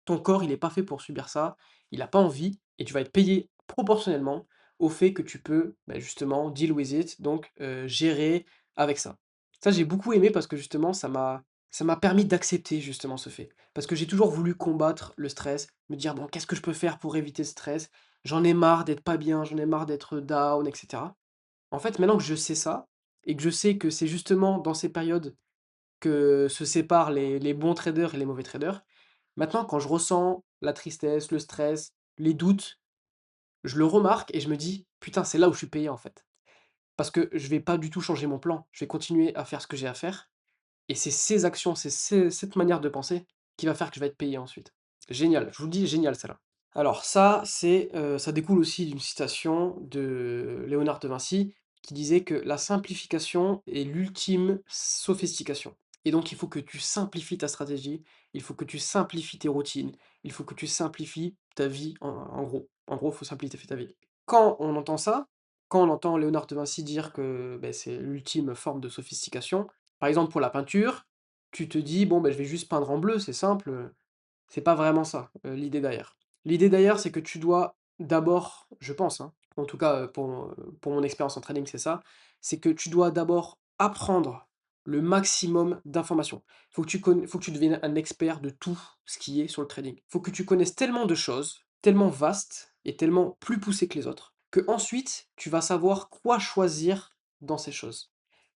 S1: ton corps, il est pas fait pour subir ça, il a pas envie et tu vas être payé proportionnellement au fait que tu peux, bah, justement deal with it, donc gérer avec ça. Ça, j'ai beaucoup aimé parce que justement ça m'a permis d'accepter justement ce fait. Parce que j'ai toujours voulu combattre le stress, me dire: «Bon, qu'est-ce que je peux faire pour éviter ce stress? J'en ai marre d'être pas bien, j'en ai marre d'être down et cetera». En fait, maintenant que je sais ça et que je sais que c'est justement dans ces périodes que se séparent les bons traders et les mauvais traders, maintenant quand je ressens la tristesse, le stress, les doutes, je le remarque et je me dis: «Putain, c'est là où je suis payé, en fait». Parce que je vais pas du tout changer mon plan, je vais continuer à faire ce que j'ai à faire et c'est ces actions, cette manière de penser qui va faire que je vais être payé ensuite. Génial, je vous le dis, génial celle-là. Alors ça, ça découle aussi d'une citation de Léonard de Vinci qui disait que la simplification est l'ultime sophistication. Et donc il faut que tu simplifies ta stratégie, il faut que tu simplifies tes routines, il faut que tu simplifies ta vie en gros. En gros, il faut simplifier ta vie. Quand on entend ça, quand on entend Léonard de Vinci dire que ben, c'est l'ultime forme de sophistication, par exemple pour la peinture, tu te dis, bon, ben, je vais juste peindre en bleu, c'est simple, c'est pas vraiment ça, l'idée derrière. L'idée derrière, c'est que tu dois d'abord, je pense, hein, en tout cas, pour mon expérience en trading, c'est ça, c'est que tu dois d'abord apprendre le maximum d'informations. Faut que tu deviennes un expert de tout ce qui est sur le trading. Faut que tu connaisses tellement de choses, tellement vastes et tellement plus poussées que les autres, que ensuite tu vas savoir quoi choisir dans ces choses.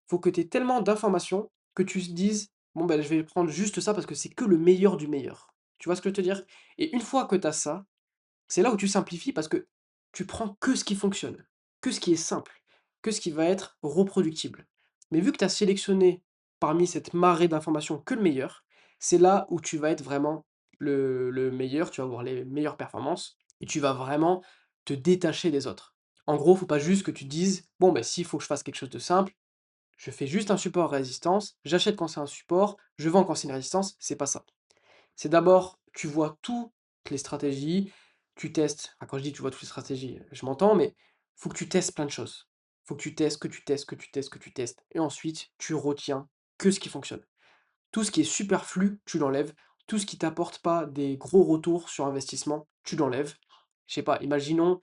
S1: Faut que tu aies tellement d'informations que tu te dises: «Bon, ben, je vais prendre juste ça parce que c'est que le meilleur du meilleur». Tu vois ce que je veux te dire? Et une fois que tu as ça, c'est là où tu simplifies parce que tu prends que ce qui fonctionne, que ce qui est simple, que ce qui va être reproductible. Mais vu que tu as sélectionné parmi cette marée d'informations que le meilleur, c'est là où tu vas être vraiment le meilleur, tu vas avoir les meilleures performances et tu vas vraiment te détacher des autres. En gros, faut pas juste que tu te dises: «Bon, ben s'il faut que je fasse quelque chose de simple, je fais juste un support résistance, j'achète quand c'est un support, je vends quand c'est une résistance», c'est pas ça. C'est d'abord, tu vois toutes les stratégies, tu testes, quand je dis tu vois toutes les stratégies, je m'entends, mais faut que tu testes plein de choses. Faut que tu testes, que tu testes, que tu testes, que tu testes, et ensuite tu retiens que ce qui fonctionne. Tout ce qui est superflu, tu l'enlèves. Tout ce qui t'apporte pas des gros retours sur investissement, tu l'enlèves. Je sais pas, heu, imaginons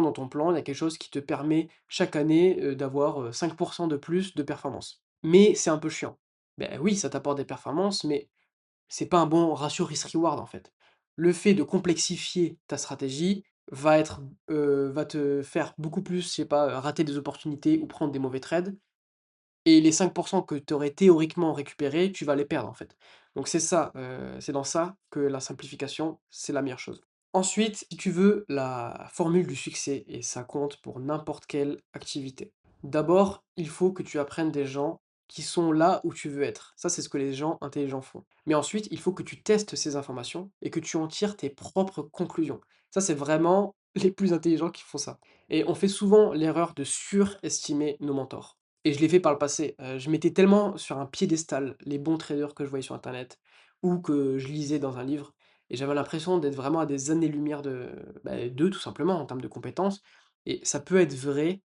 S1: dans ton plan, il y a quelque chose qui te permet chaque année, d'avoir, 5 de plus de performance. Mais c'est un peu chiant. Ben oui, ça t'apporte des performances, mais c'est pas un bon ratio risk-reward, en fait. Le fait de complexifier ta stratégie va te faire beaucoup plus, je sais pas, rater des opportunités ou prendre des mauvais trades, et les 5 que tu aurais théoriquement récupérés, tu vas les perdre, en fait. Donc c'est ça, c'est dans ça que la simplification, c'est la meilleure chose. Ensuite, si tu veux la formule du succès, et ça compte pour n'importe quelle activité. D'abord, il faut que tu apprennes des gens qui sont là où tu veux être. Ça, c'est ce que les gens intelligents font. Mais ensuite, il faut que tu testes ces informations et que tu en tires tes propres conclusions. Ça, c'est vraiment les plus intelligents qui font ça. Et on fait souvent l'erreur de surestimer nos mentors. Et je l'ai fait par le passé. Je mettais tellement sur un piédestal les bons traders que je voyais sur internet ou que je lisais dans un livre, et j'avais l'impression d'être vraiment à des années-lumière d'eux, tout simplement, en termes de compétences. Et ça peut être vrai,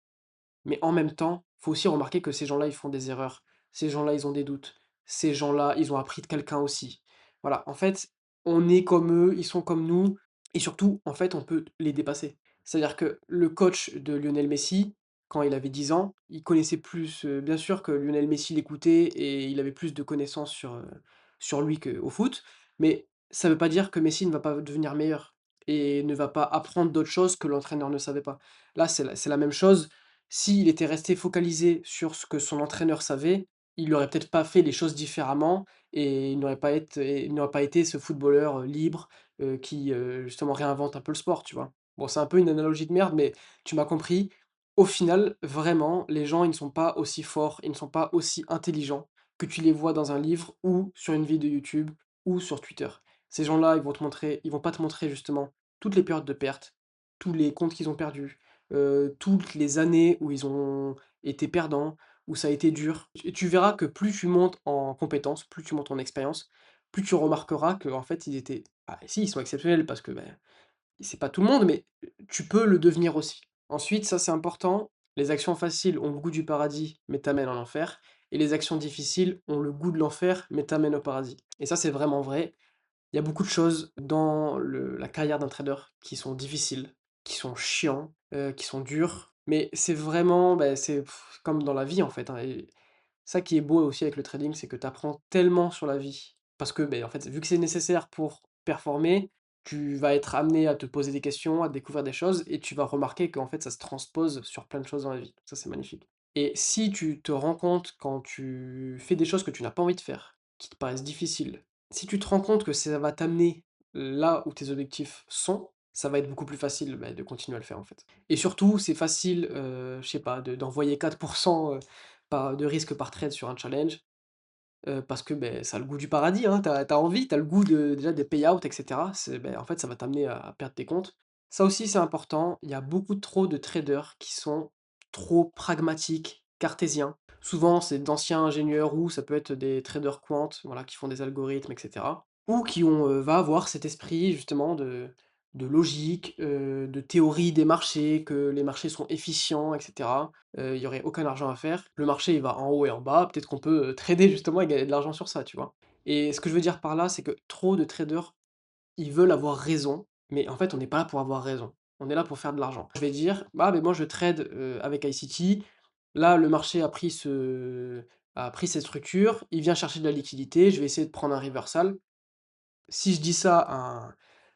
S1: mais en même temps, faut aussi remarquer que ces gens-là, ils font des erreurs. Ces gens-là, ils ont des doutes. Ces gens-là, ils ont appris de quelqu'un aussi. Voilà, en fait, on est comme eux, ils sont comme nous, et surtout, en fait, on peut les dépasser. C'est-à-dire que le coach de Lionel Messi, quand il avait 10 ans, il connaissait plus, bien sûr que Lionel Messi l'écoutait et il avait plus de connaissances sur lui qu'au foot, mais ça ne veut pas dire que Messi ne va pas devenir meilleur et ne va pas apprendre d'autres choses que l'entraîneur ne savait pas. Là, c'est la même chose. S'il était resté focalisé sur ce que son entraîneur savait, il n'aurait peut-être pas fait les choses différemment et il n'aurait pas été ce footballeur, libre, qui, justement réinvente un peu le sport, tu vois? Bon, c'est un peu une analogie de merde, mais tu m'as compris. Au final, vraiment, les gens, ils ne sont pas aussi forts, ils ne sont pas aussi intelligents que tu les vois dans un livre ou sur une vidéo YouTube ou sur Twitter. Ces gens-là, ils vont pas te montrer justement toutes les périodes de perte, tous les comptes qu'ils ont perdus, toutes les années où ils ont été perdants, où ça a été dur. Et tu verras que plus tu montes en compétences, plus tu montes en expérience, plus tu remarqueras qu'en fait ils étaient, ah si, ils sont exceptionnels parce que, beh, c'est pas tout le monde, mais tu peux le devenir aussi. Ensuite, ça c'est important, les actions faciles ont le goût du paradis, mais t'amènent en enfer, et les actions difficiles ont le goût de l'enfer, mais t'amènent au paradis. Et ça, c'est vraiment vrai. Il y a beaucoup de choses dans la carrière d'un trader qui sont difficiles, qui sont chiants, qui sont durs, mais c'est vraiment, bah, c'est comme dans la vie en fait, hein, et ça qui est beau aussi avec le trading, c'est que tu apprends tellement sur la vie. Parce que, beh, en fait, vu que c'est nécessaire pour performer, tu vas être amené à te poser des questions, à découvrir des choses, et tu vas remarquer qu'en fait, ça se transpose sur plein de choses dans la vie. Ça, c'est magnifique. Et si tu te rends compte quand tu fais des choses que tu n'as pas envie de faire, qui te paraissent difficiles, si tu te rends compte que ça va t'amener là où tes objectifs sont, ça va être beaucoup plus facile, bah, de continuer à le faire, en fait. Et surtout, c'est facile, je sais pas, d'envoyer 4 de risque par trade sur un challenge, parce que, beh, ça a le goût du paradis, hein. Tu as envie, tu as le goût déjà des payouts et cetera. En fait, ça va t'amener à perdre tes comptes. Ça aussi, c'est important. Il y a beaucoup trop de traders qui sont trop pragmatiques, cartésiens. Souvent, c'est d'anciens ingénieurs ou ça peut être des traders quant, voilà, qui font des algorithmes et cetera. Ou qui va avoir cet esprit justement de logique, de théorie des marchés, que les marchés sont efficients et cetera. Il y aurait aucun argent à faire. Le marché, il va en haut et en bas, peut-être qu'on peut, trader justement et gagner de l'argent sur ça, tu vois? Et ce que je veux dire par là, c'est que trop de traders, ils veulent avoir raison, Mais en fait, on n'est pas là pour avoir raison. On est là pour faire de l'argent. Je vais dire: «Ah mais moi je trade, avec ICT, là le marché a pris cette structure, il vient chercher de la liquidité, je vais essayer de prendre un reversal». Si je dis ça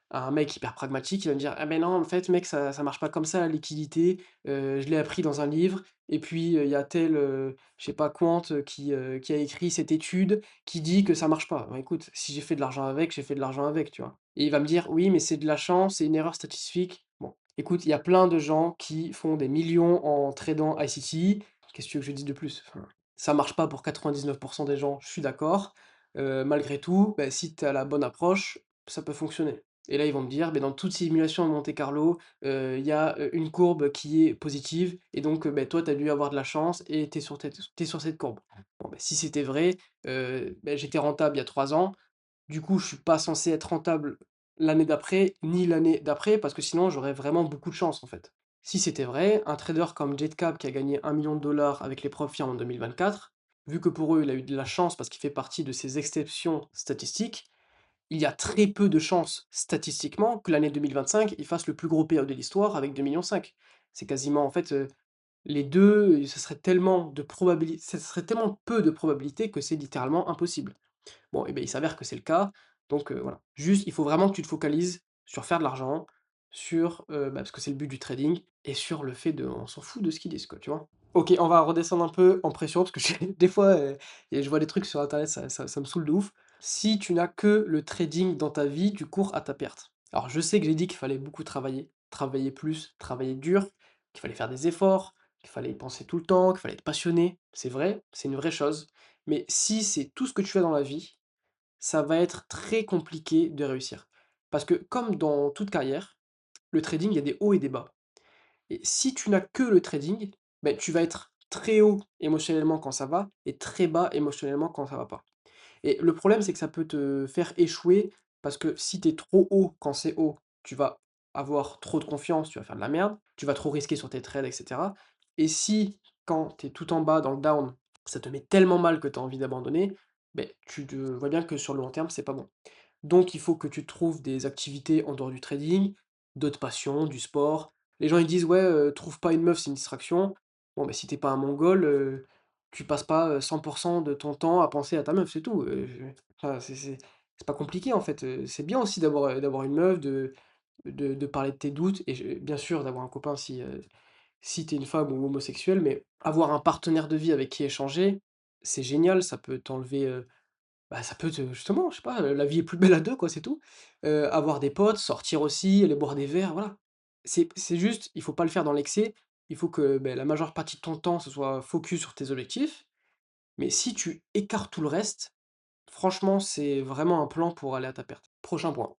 S1: à un mec hyper pragmatique, il va me dire: «Ah mais non, en fait mec, ça marche pas comme ça la liquidité, je l'ai appris dans un livre et puis, il y a tel, je sais pas quant, qui a écrit cette étude qui dit que ça marche pas». Bah écoute, si j'ai fait de l'argent avec, j'ai fait de l'argent avec, tu vois? Et il va me dire: «Oui, mais c'est de la chance, c'est une erreur statistique». Bon, écoute, il y a plein de gens qui font des millions en tradant ICT. Qu'est-ce que tu veux que je dise de plus? Enfin, ça marche pas pour 99 des gens, je suis d'accord. Malgré tout, bah, si tu as la bonne approche, ça peut fonctionner. Et là, ils vont me dire: «Beh, dans toute simulation de Monte Carlo, il y a, une courbe qui est positive et donc, beh, toi, tu as dû avoir de la chance et tu sur cette courbe». Bon, bah, si c'était vrai, beh, j'étais rentable il y a 3 ans, du coup, je suis pas censé être rentable l'année d'après, ni l'année d'après, parce que sinon j'aurais vraiment beaucoup de chance, en fait. Si c'était vrai, un trader comme Jetcap qui a gagné 1 million de dollars avec les profits en 2024, vu que pour eux, il a eu de la chance parce qu'il fait partie de ces exceptions statistiques, il y a très peu de chances, statistiquement, que l'année 2025, il fasse le plus gros payout de l'histoire avec 2,5 millions. C'est quasiment, en fait, les 2, ce serait tellement de probabilité, ce serait tellement peu de probabilité que c'est littéralement impossible. Bon, et beh, il s'avère que c'est le cas, donc voilà. Juste, il faut vraiment que tu te focalises sur faire de l'argent, sur, parce que c'est le but du trading et sur le fait de on s'en fout de ce qu'ils disent, quoi, tu vois? OK, on va redescendre un peu en pression parce que j'ai des fois, et je vois des trucs sur internet, ça me saoule de ouf. Si tu n'as que le trading dans ta vie, tu cours à ta perte. Alors je sais que j'ai dit qu'il fallait beaucoup travailler, travailler plus, travailler dur, qu'il fallait faire des efforts, qu'il fallait y penser tout le temps, qu'il fallait être passionné. C'est vrai, c'est une vraie chose. Mais si c'est tout ce que tu fais dans la vie, ça va être très compliqué de réussir. Parce que comme dans toute carrière, le trading, il y a des hauts et des bas. Et si tu n'as que le trading, ben tu vas être très haut émotionnellement quand ça va et très bas émotionnellement quand ça va pas. Et le problème, c'est que ça peut te faire échouer parce que si tu es trop haut quand c'est haut, tu vas avoir trop de confiance, tu vas faire de la merde, tu vas trop risquer sur tes trades, et cetera. Et si quand tu es tout en bas dans le down, ça te met tellement mal que tu as envie d'abandonner, ben vois bien que sur le long terme, c'est pas bon. Donc il faut que tu trouves des activités en dehors du trading, d'autres passions, du sport. Les gens ils disent: «Ouais, trouve pas une meuf, c'est une distraction». Bon, bah, si t'es pas un mongol, tu passes pas, 100 de ton temps à penser à ta meuf, c'est tout, enfin c'est pas compliqué en fait, c'est bien aussi d'avoir une meuf, de parler de tes doutes et bien sûr d'avoir un copain si tu es une femme ou homosexuel, mais avoir un partenaire de vie avec qui échanger, c'est génial, ça peut t'enlever, bah, ça peut te justement, je sais pas, la vie est plus belle à 2 quoi, c'est tout. Avoir des potes, sortir aussi, aller boire des verres, voilà. C'est juste, il faut pas le faire dans l'excès. Il faut que, beh, la majeure partie de ton temps, ce soit focus sur tes objectifs. Mais si tu écartes tout le reste, franchement, c'est vraiment un plan pour aller à ta perte. Prochain point.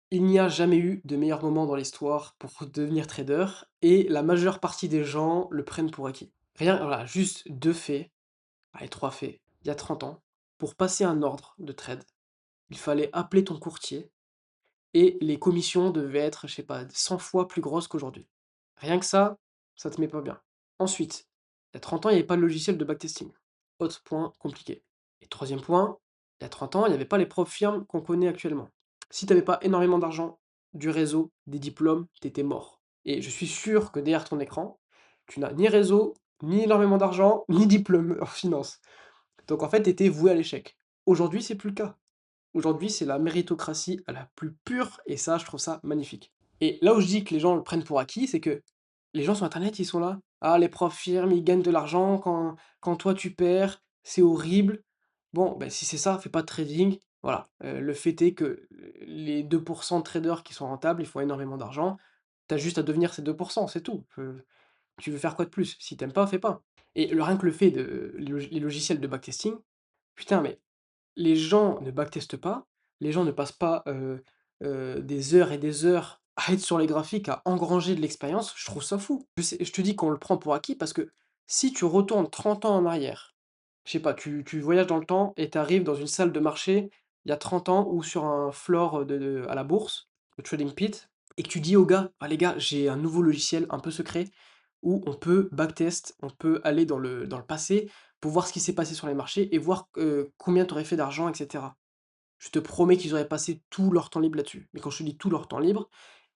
S1: Il n'y a jamais eu de meilleur moment dans l'histoire pour devenir trader et la majeure partie des gens le prennent pour acquis. Rien voilà, juste 2 faits, allez 3 faits. Il y a 30 ans, pour passer un ordre de trade, il fallait appeler ton courtier et les commissions devaient être, je sais pas, 100 fois plus grosses qu'aujourd'hui. Rien que ça te met pas bien. Ensuite, il y a 30 ans, il n'y avait pas de logiciel de backtesting. Autre point compliqué. Et troisième point, il y a 30 ans, il n'y avait pas les propres firmes qu'on connaît actuellement. Si tu n'avais pas énormément d'argent, du réseau, des diplômes, tu étais mort. Et je suis sûr que derrière ton écran, tu n'as ni réseau, ni énormément d'argent, ni diplôme en finance. Donc en fait, tu étais voué à l'échec. Aujourd'hui, c'est plus le cas. Aujourd'hui, c'est la méritocratie à la plus pure et ça, je trouve ça magnifique. Et là où je dis que les gens le prennent pour acquis, c'est que les gens sur internet, ils sont là: «Ah, les profs firmes, ils gagnent de l'argent quand toi tu perds, c'est horrible». Bon, ben si c'est ça, fais pas de trading. Voilà, le fait est que les 2 de traders qui sont rentables, ils font énormément d'argent. Tu as juste à devenir ces 2 c'est tout. Tu veux faire quoi de plus? Si tu aimes pas, fais pas. Et rien que le fait de les logiciels de backtesting, putain, mais les gens ne backtestent pas, les gens ne passent pas, des heures et des heures à être sur les graphiques, à engranger de l'expérience, je trouve ça fou. Je te dis qu'on le prend pour acquis parce que si tu retournes 30 ans en arrière, je sais pas, tu voyages dans le temps et tu arrives dans une salle de marché, il y a 30 ans ou sur un floor à la bourse, le trading pit et que tu dis aux gars: «Ah les gars, j'ai un nouveau logiciel un peu secret où on peut backtest, on peut aller dans le passé pour voir ce qui s'est passé sur les marchés et voir, combien tu aurais fait d'argent et cetera». Je te promets qu'ils auraient passé tout leur temps libre là-dessus. Mais quand je te dis tout leur temps libre,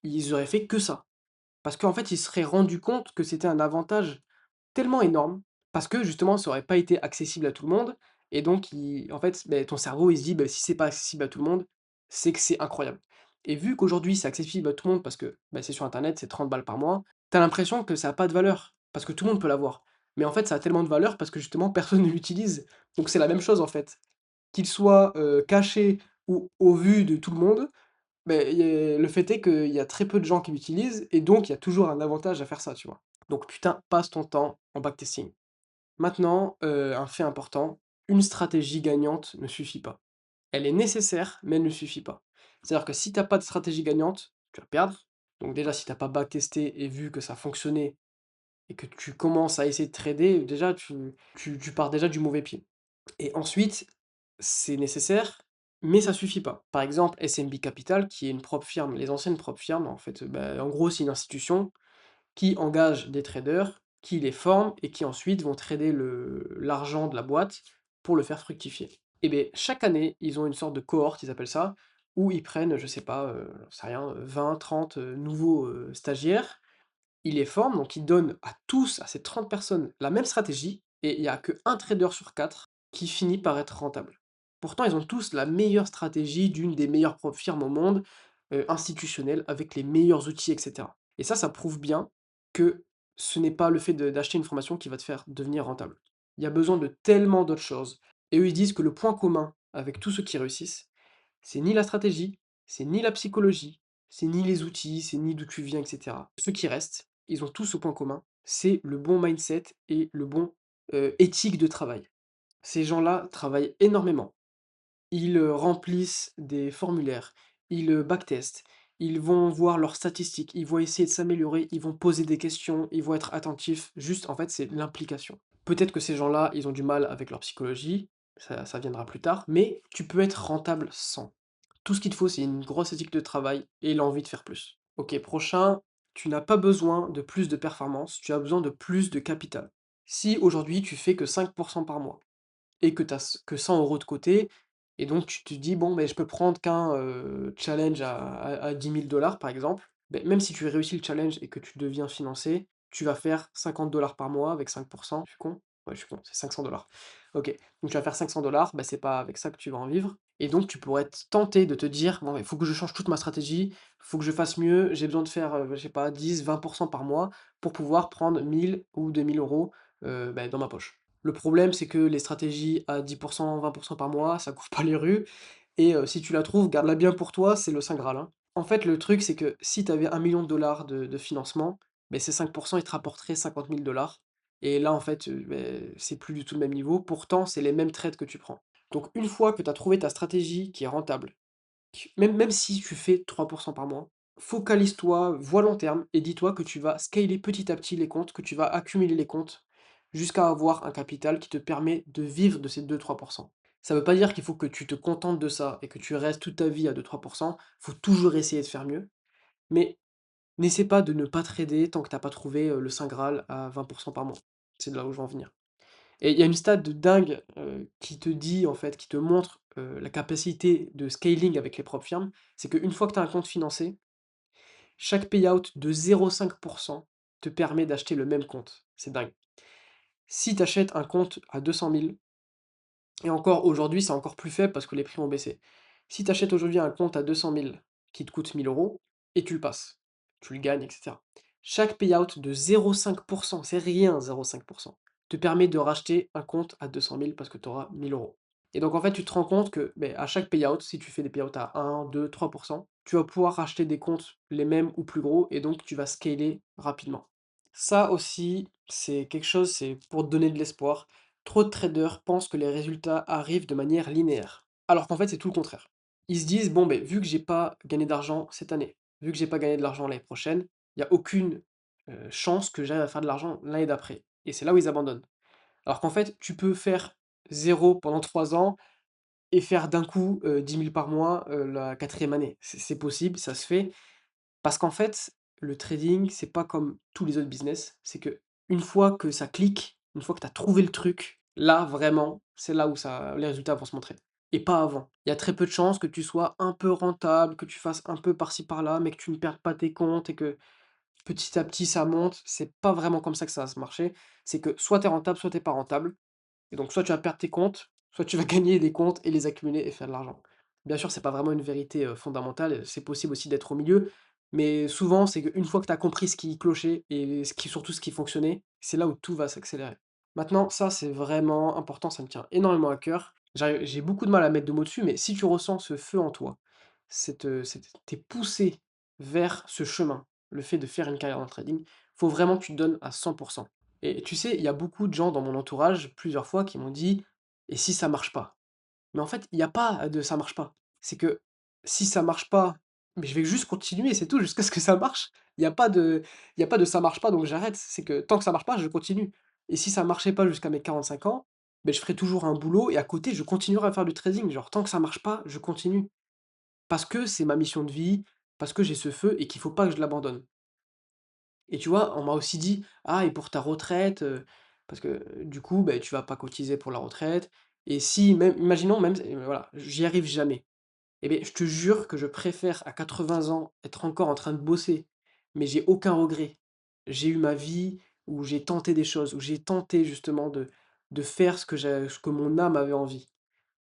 S1: ils auraient fait que ça. Parce qu'en fait, ils se seraient rendus compte que c'était un avantage tellement énorme, parce que justement, ça aurait pas été accessible à tout le monde et donc en fait, beh, ton cerveau, il se dit: «Beh, si c'est pas accessible à tout le monde, c'est que c'est incroyable» et vu qu'aujourd'hui, c'est accessible à tout le monde parce que, bah, c'est sur internet, c'est 30 balles par mois, t'as l'impression que ça a pas de valeur, parce que tout le monde peut l'avoir. Mais en fait, ça a tellement de valeur parce que justement personne ne l'utilise. Donc c'est la même chose en fait. Qu'il soit, caché ou au vu de tout le monde, beh, le fait est qu'il y a très peu de gens qui l'utilisent et donc il y a toujours un avantage à faire ça, tu vois? Donc putain, passe ton temps en backtesting. Maintenant, un fait important, une stratégie gagnante ne suffit pas. Elle est nécessaire, mais elle ne suffit pas. C'est-à-dire que si tu as pas de stratégie gagnante, tu vas perdre. Donc déjà, si tu as pas backtesté et vu que ça fonctionnait et que tu commences à essayer de trader, déjà tu pars déjà du mauvais pied. Et ensuite, c'est nécessaire, mais ça suffit pas. Par exemple, SMB Capital, qui est une propre firme, les anciennes propres firmes, en fait, bah, en gros, c'est une institution qui engage des traders, qui les forment et qui ensuite vont trader l'argent de la boîte pour le faire fructifier. Et bien, chaque année, ils ont une sorte de cohorte, ils appellent ça, où ils prennent, je sais pas, j'en sais rien, 20, 30 nouveaux stagiaires, ils les forment, donc ils donnent à tous, à ces 30 personnes, la même stratégie, et il n'y a qu'un trader sur 4 qui finit par être rentable. Pourtant, ils ont tous la meilleure stratégie d'une des meilleures firmes au monde, institutionnelle, avec les meilleurs outils, etc. Et ça prouve bien que ce n'est pas le fait d'acheter une formation qui va te faire devenir rentable. Il y a besoin de tellement d'autres choses. Et eux, ils disent que le point commun avec tous ceux qui réussissent, c'est ni la stratégie, c'est ni la psychologie, c'est ni les outils, c'est ni d'où tu viens, etc. Ceux qui restent, ils ont tous ce point commun, c'est le bon mindset et le bon éthique de travail. Ces gens-là travaillent énormément. Ils remplissent des formulaires, ils backtestent, ils vont voir leurs statistiques, ils vont essayer de s'améliorer, ils vont poser des questions, ils vont être attentifs. Juste, en fait, c'est l'implication. Peut-être que ces gens-là, ils ont du mal avec leur psychologie, ça viendra plus tard, mais tu peux être rentable sans. Tout ce qu'il te faut, c'est une grosse éthique de travail et l'envie de faire plus. Ok, prochain, tu n'as pas besoin de plus de performance, tu as besoin de plus de capital. Si aujourd'hui tu fais que 5% par mois, et que tu as que 100 € de côté et donc tu te dis: «Bon, beh, je peux prendre qu'un, challenge à 10 000 par exemple». Beh, même si tu réussis le challenge et que tu deviens financé, tu vas faire 50 $ par mois avec 5. Je suis con? Ouais, je suis con, c'est 500 $. OK, donc tu vas faire 500 $, bah, c'est pas avec ça que tu vas en vivre et donc tu pourrais être tenté de te dire: «Bon, il faut que je change toute ma stratégie, il faut que je fasse mieux, j'ai besoin de faire, je sais pas 10-20 par mois pour pouvoir prendre 1 000 ou 2 000 €, bah, dans ma poche». Le problème, c'est que les stratégies à 10 20 par mois, ça court pas les rues et si tu la trouves, garde-la bien pour toi, c'est le saint graal, hein. En fait, le truc, c'est que si tu avais 1 000 000 $ de financement, beh, ces 5 ils te rapporteraient 50 000 $ et là, en fait, beh, c'est plus du tout le même niveau. Pourtant, c'est les mêmes trades que tu prends. Donc une fois que tu as trouvé ta stratégie qui est rentable, même si tu fais 3 par mois, focalise-toi, vois long terme et dis-toi que tu vas scaler petit à petit les comptes, que tu vas accumuler les comptes jusqu'à avoir un capital qui te permet de vivre de ces 2-3. Ça ne veut pas dire qu'il faut que tu te contentes de ça et que tu restes toute ta vie à 2-3. Il faut toujours essayer de faire mieux, mais n'essaie pas de ne pas trader tant que tu as pas trouvé, le saint graal à 20 par mois. C'est de là où je veux en venir. Et il y a une stat de dingue, qui te dit en fait, qui te montre, la capacité de scaling avec les propres firmes, c'est qu'une fois que tu as un compte financé, chaque payout de 0,5 te permet d'acheter le même compte. C'est dingue. Si tu achètes un compte à 200 000 et encore aujourd'hui, c'est encore plus faible parce que les prix ont baissé. Si tu achètes aujourd'hui un compte à 200 000 qui te coûte 1 000 € et tu le passes, tu le gagnes et cetera. Chaque payout de 0,5 c'est rien 0,5 te permet de racheter un compte à 200 000 parce que tu auras 1 000 €. Et donc en fait, tu te rends compte que, beh, à chaque payout, si tu fais des payouts à 1, 2, 3 tu vas pouvoir racheter des comptes les mêmes ou plus gros et donc tu vas scaler rapidement. Ça aussi, c'est quelque chose, c'est pour te donner de l'espoir. Trop de traders pensent que les résultats arrivent de manière linéaire. Alors qu'en fait, c'est tout le contraire. Ils se disent, bon, ben, vu que j'ai pas gagné d'argent cette année, vu que j'ai pas gagné de l'argent l'année prochaine, il n'y a aucune chance que j'arrive à faire de l'argent l'année d'après. Et c'est là où ils abandonnent. Alors qu'en fait, tu peux faire zéro pendant 3 ans et faire d'un coup 10 000 par mois la quatrième année. C'est possible, ça se fait. Parce qu'en fait, le trading, c'est pas comme tous les autres business. C'est que une fois que ça clique, une fois que tu as trouvé le truc, là, vraiment, c'est là où les résultats vont se montrer. et pas avant. Il y a très peu de chances que tu sois un peu rentable, que tu fasses un peu par-ci par-là, mais que tu ne perdes pas tes comptes et que petit à petit ça monte. C'est pas vraiment comme ça que ça va se marcher. C'est que soit tu es rentable, soit tu es pas rentable. Et donc soit tu vas perdre tes comptes, soit tu vas gagner des comptes et les accumuler et faire de l'argent. Bien sûr, c'est pas vraiment une vérité, fondamentale, c'est possible aussi d'être au milieu, mais souvent, c'est qu'une fois que tu as compris ce qui clochait et surtout ce qui fonctionnait, c'est là où tout va s'accélérer. Maintenant, ça, c'est vraiment important, ça me tient énormément à cœur. J'ai beaucoup de mal à mettre de mots dessus, mais si tu ressens ce feu en toi, tu poussé vers ce chemin, le fait de faire une carrière dans le trading, faut vraiment que tu te donnes à 100. Et tu sais, il y a beaucoup de gens dans mon entourage, plusieurs fois, qui m'ont dit: «Et si ça marche pas?» Mais en fait, il y a pas de «ça marche pas». C'est que si ça marche pas, mais je vais juste continuer, c'est tout, jusqu'à ce que ça marche. Il y a pas de «ça marche pas, donc j'arrête». C'est que tant que ça marche pas, je continue. Et si ça marchait pas jusqu'à mes 45 ans, beh, je ferai toujours un boulot et à côté, je continuerai à faire du trading. Genre tant que ça marche pas, je continue. Parce que c'est ma mission de vie, parce que j'ai ce feu et qu'il faut pas que je l'abandonne. Et tu vois, on m'a aussi dit: «Ah et pour ta retraite, parce que, du coup, beh, tu vas pas cotiser pour la retraite et si même imaginons même, voilà, j'y arrive jamais. Et beh, je te jure que je préfère à 80 ans être encore en train de bosser, mais j'ai aucun regret. J'ai eu ma vie où j'ai tenté des choses, où j'ai tenté justement de faire ce que mon âme avait envie.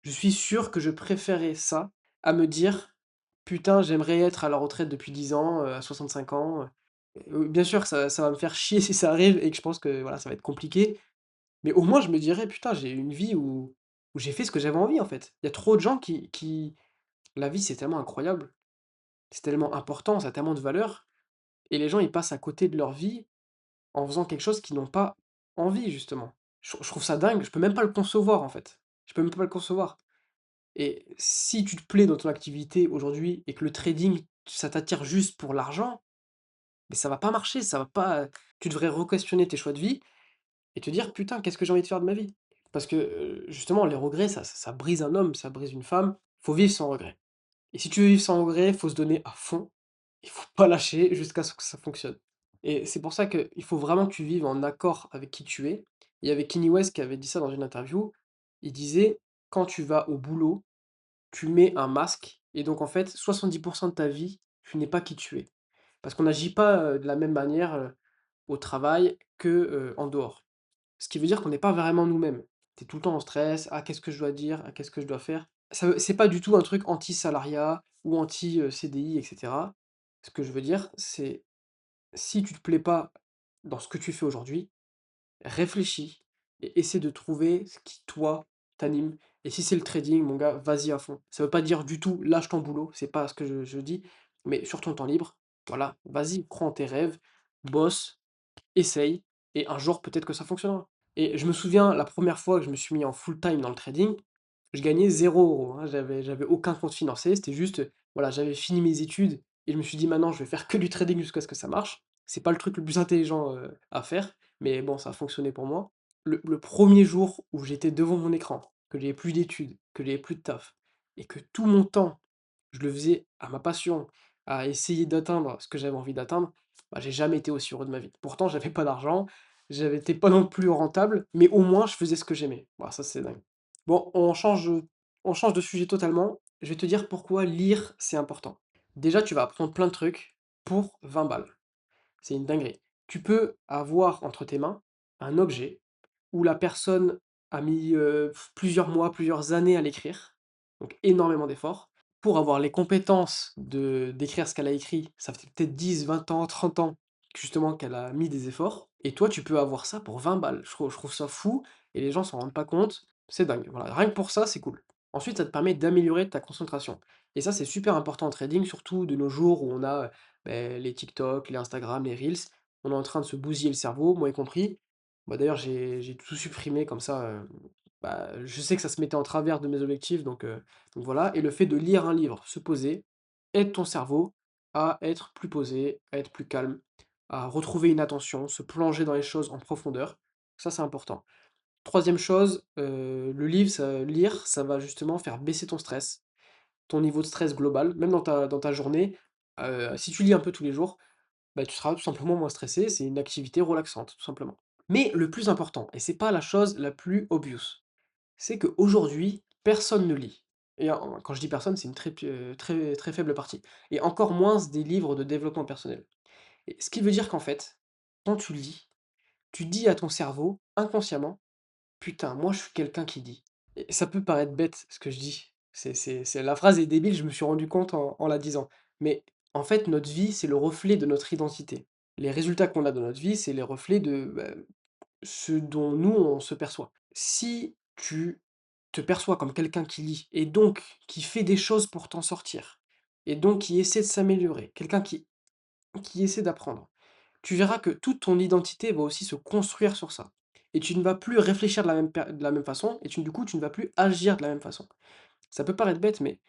S1: Je suis sûr que je préférais ça à me dire: «Putain, j'aimerais être à la retraite depuis 10 ans, à 65 ans». Bien sûr, ça va me faire chier si ça arrive et que je pense que, voilà, ça va être compliqué, mais au moins je me dirais: «Putain, j'ai eu une vie où j'ai fait ce que j'avais envie, en fait». Il y a trop de gens qui la vie, c'est tellement incroyable, c'est tellement important, ça a tellement de valeur et les gens, ils passent à côté de leur vie en faisant quelque chose qu'ils n'ont pas envie, justement. Je trouve ça dingue, je peux même pas le concevoir, en fait. Je peux même pas le concevoir. Et si tu te plais dans ton activité aujourd'hui et que le trading, ça t'attire juste pour l'argent, mais ça va pas marcher, ça va pas, tu devrais re-questionner tes choix de vie et te dire: «Putain, qu'est-ce que j'ai envie de faire de ma vie?» Parce que, justement, les regrets, ça brise un homme, ça brise une femme. Faut vivre sans regret. Et si tu veux vivre sans regret, faut se donner à fond. Il faut pas lâcher jusqu'à ce que ça fonctionne. Et c'est pour ça qu'il faut vraiment que tu vives en accord avec qui tu es. Il y avait Kanye West qui avait dit ça dans une interview. Il disait: «Quand tu vas au boulot, tu mets un masque et donc en fait 70 de ta vie, tu n'es pas qui tu es». Parce qu'on n'agit pas, de la même manière, au travail que, en dehors. Ce qui veut dire qu'on n'est pas vraiment nous-mêmes. Tu es tout le temps en stress: «Ah qu'est-ce que je dois dire? Ah qu'est-ce que je dois faire?» C'est pas du tout un truc anti-salariat ou anti, CDI et cetera. Ce que je veux dire, c'est si tu te plais pas dans ce que tu fais aujourd'hui, réfléchis et essaie de trouver ce qui, toi, t'anime. Et si c'est le trading, mon gars, vas-y à fond. Ça veut pas dire du tout lâche ton boulot, c'est pas ce que je dis, mais sur ton temps libre, voilà, vas-y, prends tes rêves, bosse, essaye, et un jour peut-être que ça fonctionnera. Et je me souviens la première fois que je me suis mis en full time dans le trading, je gagnais 0 €, hein, j'avais aucun compte financier, c'était juste, voilà, j'avais fini mes études et je me suis dit: «Maintenant, je vais faire que du trading jusqu'à ce que ça marche». C'est pas le truc le plus intelligent, à faire, mais bon, ça a fonctionné pour moi. Le 1er jour où j'étais devant mon écran, que j'avais plus d'études, que j'avais plus de taf et que tout mon temps, je le faisais à ma passion, à essayer d'atteindre ce que j'avais envie d'atteindre, bah, j'ai jamais été aussi heureux de ma vie. Pourtant, j'avais pas d'argent, j'avais été pas non plus rentable, mais au moins je faisais ce que j'aimais. Bah, ça, c'est dingue. Bon, on change de sujet totalement. Je vais te dire pourquoi lire, c'est important. Déjà, tu vas apprendre plein de trucs pour 20 balles. C'est une dinguerie. Tu peux avoir entre tes mains un objet où la personne a mis, plusieurs mois, plusieurs années à l'écrire, donc énormément d'efforts. Pour avoir les compétences de d'écrire ce qu'elle a écrit, ça fait peut-être 10, 20 ans, 30 ans, justement, qu'elle a mis des efforts et toi, tu peux avoir ça pour 20 balles. Je trouve ça fou et les gens s'en rendent pas compte, c'est dingue. Voilà, rien que pour ça, c'est cool. Ensuite, ça te permet d'améliorer ta concentration et ça, c'est super important en trading, surtout de nos jours où on a, les TikTok, les Instagram, les reels. On est en train de se bousiller le cerveau, moi y compris. Bah, d'ailleurs, j'ai tout supprimé comme ça, bah, je sais que ça se mettait en travers de mes objectifs donc voilà. Et le fait de lire un livre, se poser, aide ton cerveau à être plus posé, à être plus calme, à retrouver une attention, se plonger dans les choses en profondeur. Ça, c'est important. Troisième chose, le livre, lire, ça va justement faire baisser ton stress, ton niveau de stress global, même dans ta journée. Si tu lis un peu tous les jours, bah, tu seras tout simplement moins stressé, c'est une activité relaxante, tout simplement. Mais le plus important, et c'est pas la chose la plus obvious, c'est qu'aujourd'hui, personne ne lit et quand je dis personne, c'est une très très faible partie et encore moins des livres de développement personnel et ce qui veut dire qu'en fait, quand tu lis, tu dis à ton cerveau, inconsciemment: «Putain, moi je suis quelqu'un qui lit» et ça peut paraître bête ce que je dis, c'est la phrase est débile, je me suis rendu compte en la disant, mais en fait, notre vie, c'est le reflet de notre identité. Les résultats qu'on a dans notre vie, c'est les reflets de, ce dont nous, on se perçoit. Si tu te perçois comme quelqu'un qui lit et donc qui fait des choses pour t'en sortir et donc qui essaie de s'améliorer, quelqu'un qui essaie d'apprendre, tu verras que toute ton identité va aussi se construire sur ça et tu ne vas plus réfléchir de la même façon et du coup, tu ne vas plus agir de la même façon. Ça peut paraître bête, mais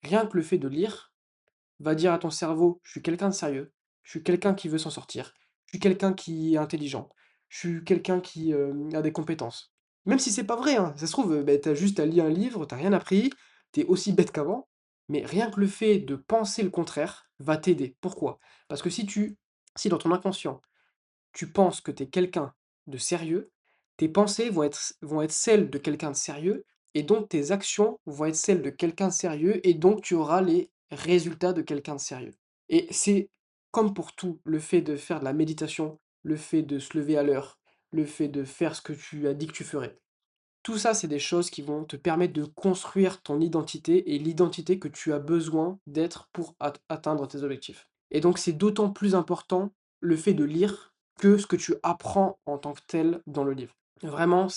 S1: rien que le fait de lire va dire à ton cerveau: «Je suis quelqu'un de sérieux, je suis quelqu'un qui veut s'en sortir, je suis quelqu'un qui est intelligent, je suis quelqu'un qui, a des compétences». Même si c'est pas vrai, hein, ça se trouve, tu juste à lire un livre, t'as rien appris, t'es aussi bête qu'avant, mais rien que le fait de penser le contraire va t'aider. Pourquoi? Parce que si dans ton inconscient, tu penses que tu es quelqu'un de sérieux, tes pensées vont être celles de quelqu'un de sérieux et donc tes actions vont être celles de quelqu'un de sérieux et donc tu auras les résultats de quelqu'un de sérieux. Et c'est comme pour tout, le fait de faire de la méditation, le fait de se lever à l'heure, le fait de faire ce que tu as dit que tu ferais. Tout ça, c'est des choses qui vont te permettre de construire ton identité et l'identité que tu as besoin d'être pour atteindre tes objectifs. Et donc, c'est d'autant plus important le fait de lire que ce que tu apprends en tant que tel dans le livre. Vraiment,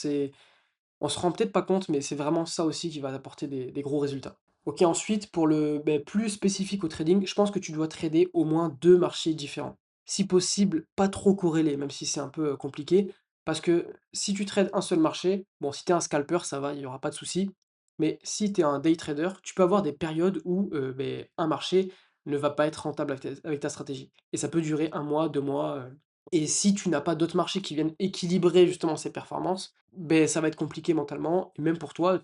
S1: on se rend peut-être pas compte, mais c'est vraiment ça aussi qui va t'apporter des gros résultats. OK, ensuite, pour le plus spécifique au trading, je pense que tu dois trader au moins 2 marchés différents. Si possible, pas trop corrélés, même si c'est un peu, compliqué. Parce que si tu trades un seul marché, bon, si tu es un scalper, ça va, il y aura pas de souci. Mais si tu es un day trader, tu peux avoir des périodes où, un marché ne va pas être rentable avec ta stratégie. Et ça peut durer 1 mois, 2 mois, et si tu n'as pas d'autres marchés qui viennent équilibrer justement ces performances, ben ça va être compliqué mentalement et même pour toi,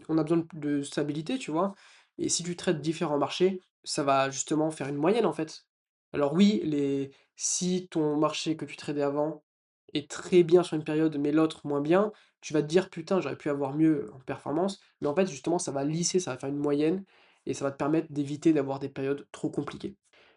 S1: on a besoin de stabilité, tu vois? Et si tu traites différents marchés, ça va justement faire une moyenne, en fait. Alors oui, si ton marché que tu tradais avant est très bien sur une période, mais l'autre moins bien, tu vas te dire: «Putain, j'aurais pu avoir mieux en performance», mais en fait, justement, ça va lisser, ça va faire une moyenne et ça va te permettre d'éviter d'avoir des périodes trop compliquées.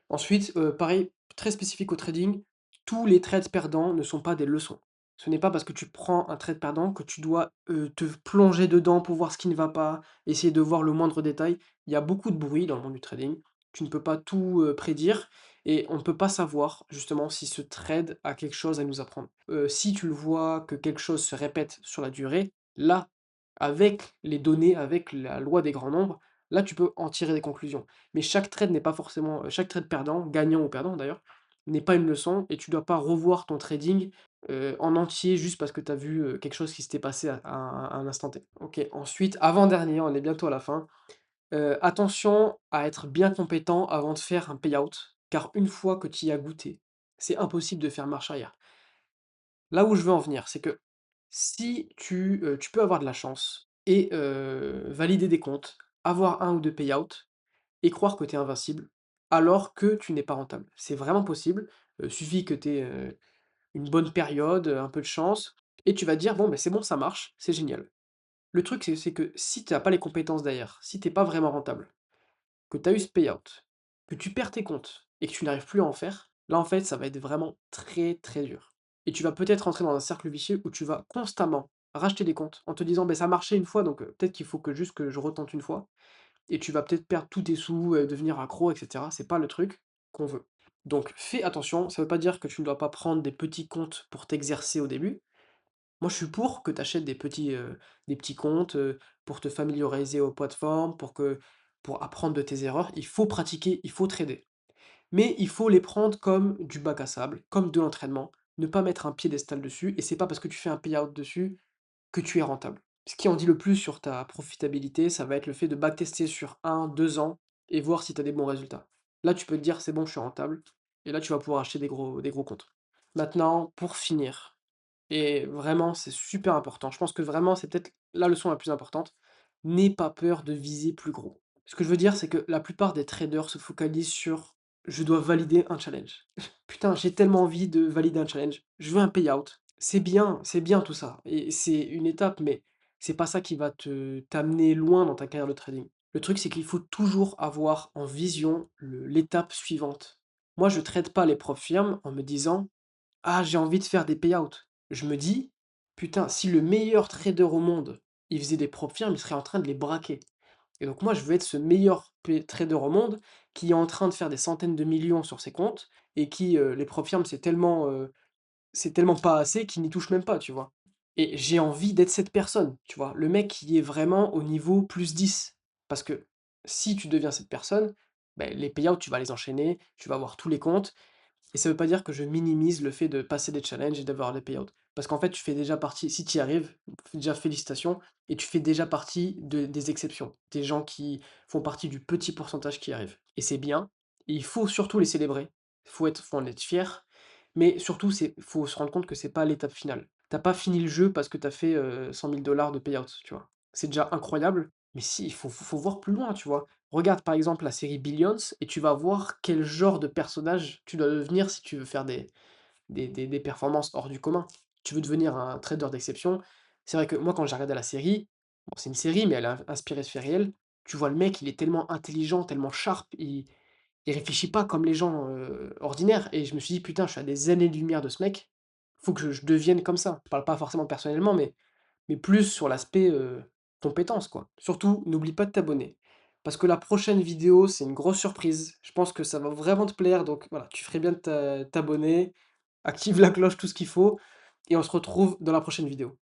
S1: Ensuite, pareil, très spécifique au trading, tous les trades perdants ne sont pas des leçons. Ce n'est pas parce que tu prends un trade perdant que tu dois, te plonger dedans pour voir ce qui ne va pas, essayer de voir le moindre détail. Il y a beaucoup de bruit dans le monde du trading. Tu ne peux pas tout, prédire et on ne peut pas savoir justement si ce trade a quelque chose à nous apprendre. Si tu le vois que quelque chose se répète sur la durée, là, avec les données, avec la loi des grands nombres, là, tu peux en tirer des conclusions. Mais chaque trade n'est pas forcément, chaque trade perdant, gagnant ou perdant d'ailleurs, n'est pas une leçon et tu dois pas revoir ton trading, en entier juste parce que tu as vu, quelque chose qui s'était passé à un instant T. OK, ensuite, avant-dernier, on est bientôt à la fin, attention à être bien compétent avant de faire un payout, car une fois que tu y as goûté, c'est impossible de faire marche arrière. Là où je veux en venir, c'est que si tu peux avoir de la chance et valider des comptes, avoir un ou 2 payouts et croire que tu es invincible, alors que tu n'es pas rentable. C'est vraiment possible, suffit que tu aies, une bonne période, un peu de chance et tu vas te dire: «Bon, ben c'est bon, ça marche, c'est génial». Le truc, c'est que si tu as pas les compétences derrière, si tu es pas vraiment rentable, que tu as eu ce payout, que tu perds tes comptes et que tu n'arrives plus à en faire, là, en fait, ça va être vraiment très, très dur. Et tu vas peut-être rentrer dans un cercle vicieux où tu vas constamment racheter des comptes en te disant: «Beh, ça a marché une fois, donc peut-être qu'il faut que je retente une fois» et tu vas peut-être perdre tous tes sous, devenir accro et cetera. C'est pas le truc qu'on veut. Donc fais attention, ça veut pas dire que tu ne dois pas prendre des petits comptes pour t'exercer au début. Moi, je suis pour que tu achètes des petits comptes, pour te familiariser aux plateformes, pour apprendre de tes erreurs. Il faut pratiquer, il faut trader. Mais il faut les prendre comme du bac à sable, comme de l'entraînement, ne pas mettre un piédestal dessus et c'est pas parce que tu fais un payout dessus que tu es rentable. Ce qui en dit le plus sur ta profitabilité, ça va être le fait de backtester sur 1, 2 ans et voir si tu as des bons résultats. Là, tu peux te dire: «C'est bon, je suis rentable» et là, tu vas pouvoir acheter des gros comptes. Maintenant, pour finir et vraiment, c'est super important, je pense que vraiment, c'est peut-être la leçon la plus importante, n'aie pas peur de viser plus gros. Ce que je veux dire, c'est que la plupart des traders se focalisent sur: «Je dois valider un challenge». Putain, j'ai tellement envie de valider un challenge, je veux un payout. C'est bien tout ça et c'est une étape, mais c'est pas ça qui va te t'amener loin dans ta carrière de trading. Le truc, c'est qu'il faut toujours avoir en vision l'étape suivante. Moi, je trade pas les profs firmes en me disant: «Ah, j'ai envie de faire des payouts». Je me dis: «Putain, si le meilleur trader au monde, il faisait des profs firmes, il serait en train de les braquer». Et donc moi, je veux être ce meilleur trader au monde qui est en train de faire des centaines de millions sur ses comptes et qui, les profs firmes, c'est tellement pas assez qu'il n'y touche même pas, tu vois? Et j'ai envie d'être cette personne, tu vois? Le mec qui est vraiment au niveau +10. Parce que si tu deviens cette personne, beh, les payouts, tu vas les enchaîner, tu vas avoir tous les comptes et ça veut pas dire que je minimise le fait de passer des challenges et d'avoir des payouts. Parce qu'en fait, tu fais déjà partie si tu y arrives, déjà félicitations et tu fais déjà partie des exceptions, des gens qui font partie du petit pourcentage qui arrive et c'est bien et il faut surtout les célébrer. Faut en être fier, mais surtout faut se rendre compte que c'est pas l'étape finale. T'as pas fini le jeu parce que tu as fait, 100 000 de payouts, tu vois? C'est déjà incroyable, mais si, il faut voir plus loin, tu vois? Regarde par exemple la série Billions et tu vas voir quel genre de personnage tu dois devenir si tu veux faire des performances hors du commun. Tu veux devenir un trader d'exception. C'est vrai que moi quand j'ai regardé la série, bon c'est une série mais elle est inspirée de faits réels, tu vois le mec il est tellement intelligent, tellement sharp, il réfléchit pas comme les gens, ordinaires et je me suis dit: «Putain, je suis à des années-lumière de ce mec, faut que je devienne comme ça». Je parle pas forcément personnellement mais plus sur l'aspect, compétence, quoi. Surtout, n'oublie pas de t'abonner. Parce que la prochaine vidéo, c'est une grosse surprise. Je pense que ça va vraiment te plaire, donc voilà, tu ferais bien de t'abonner, active la cloche, tout ce qu'il faut, et on se retrouve dans la prochaine vidéo.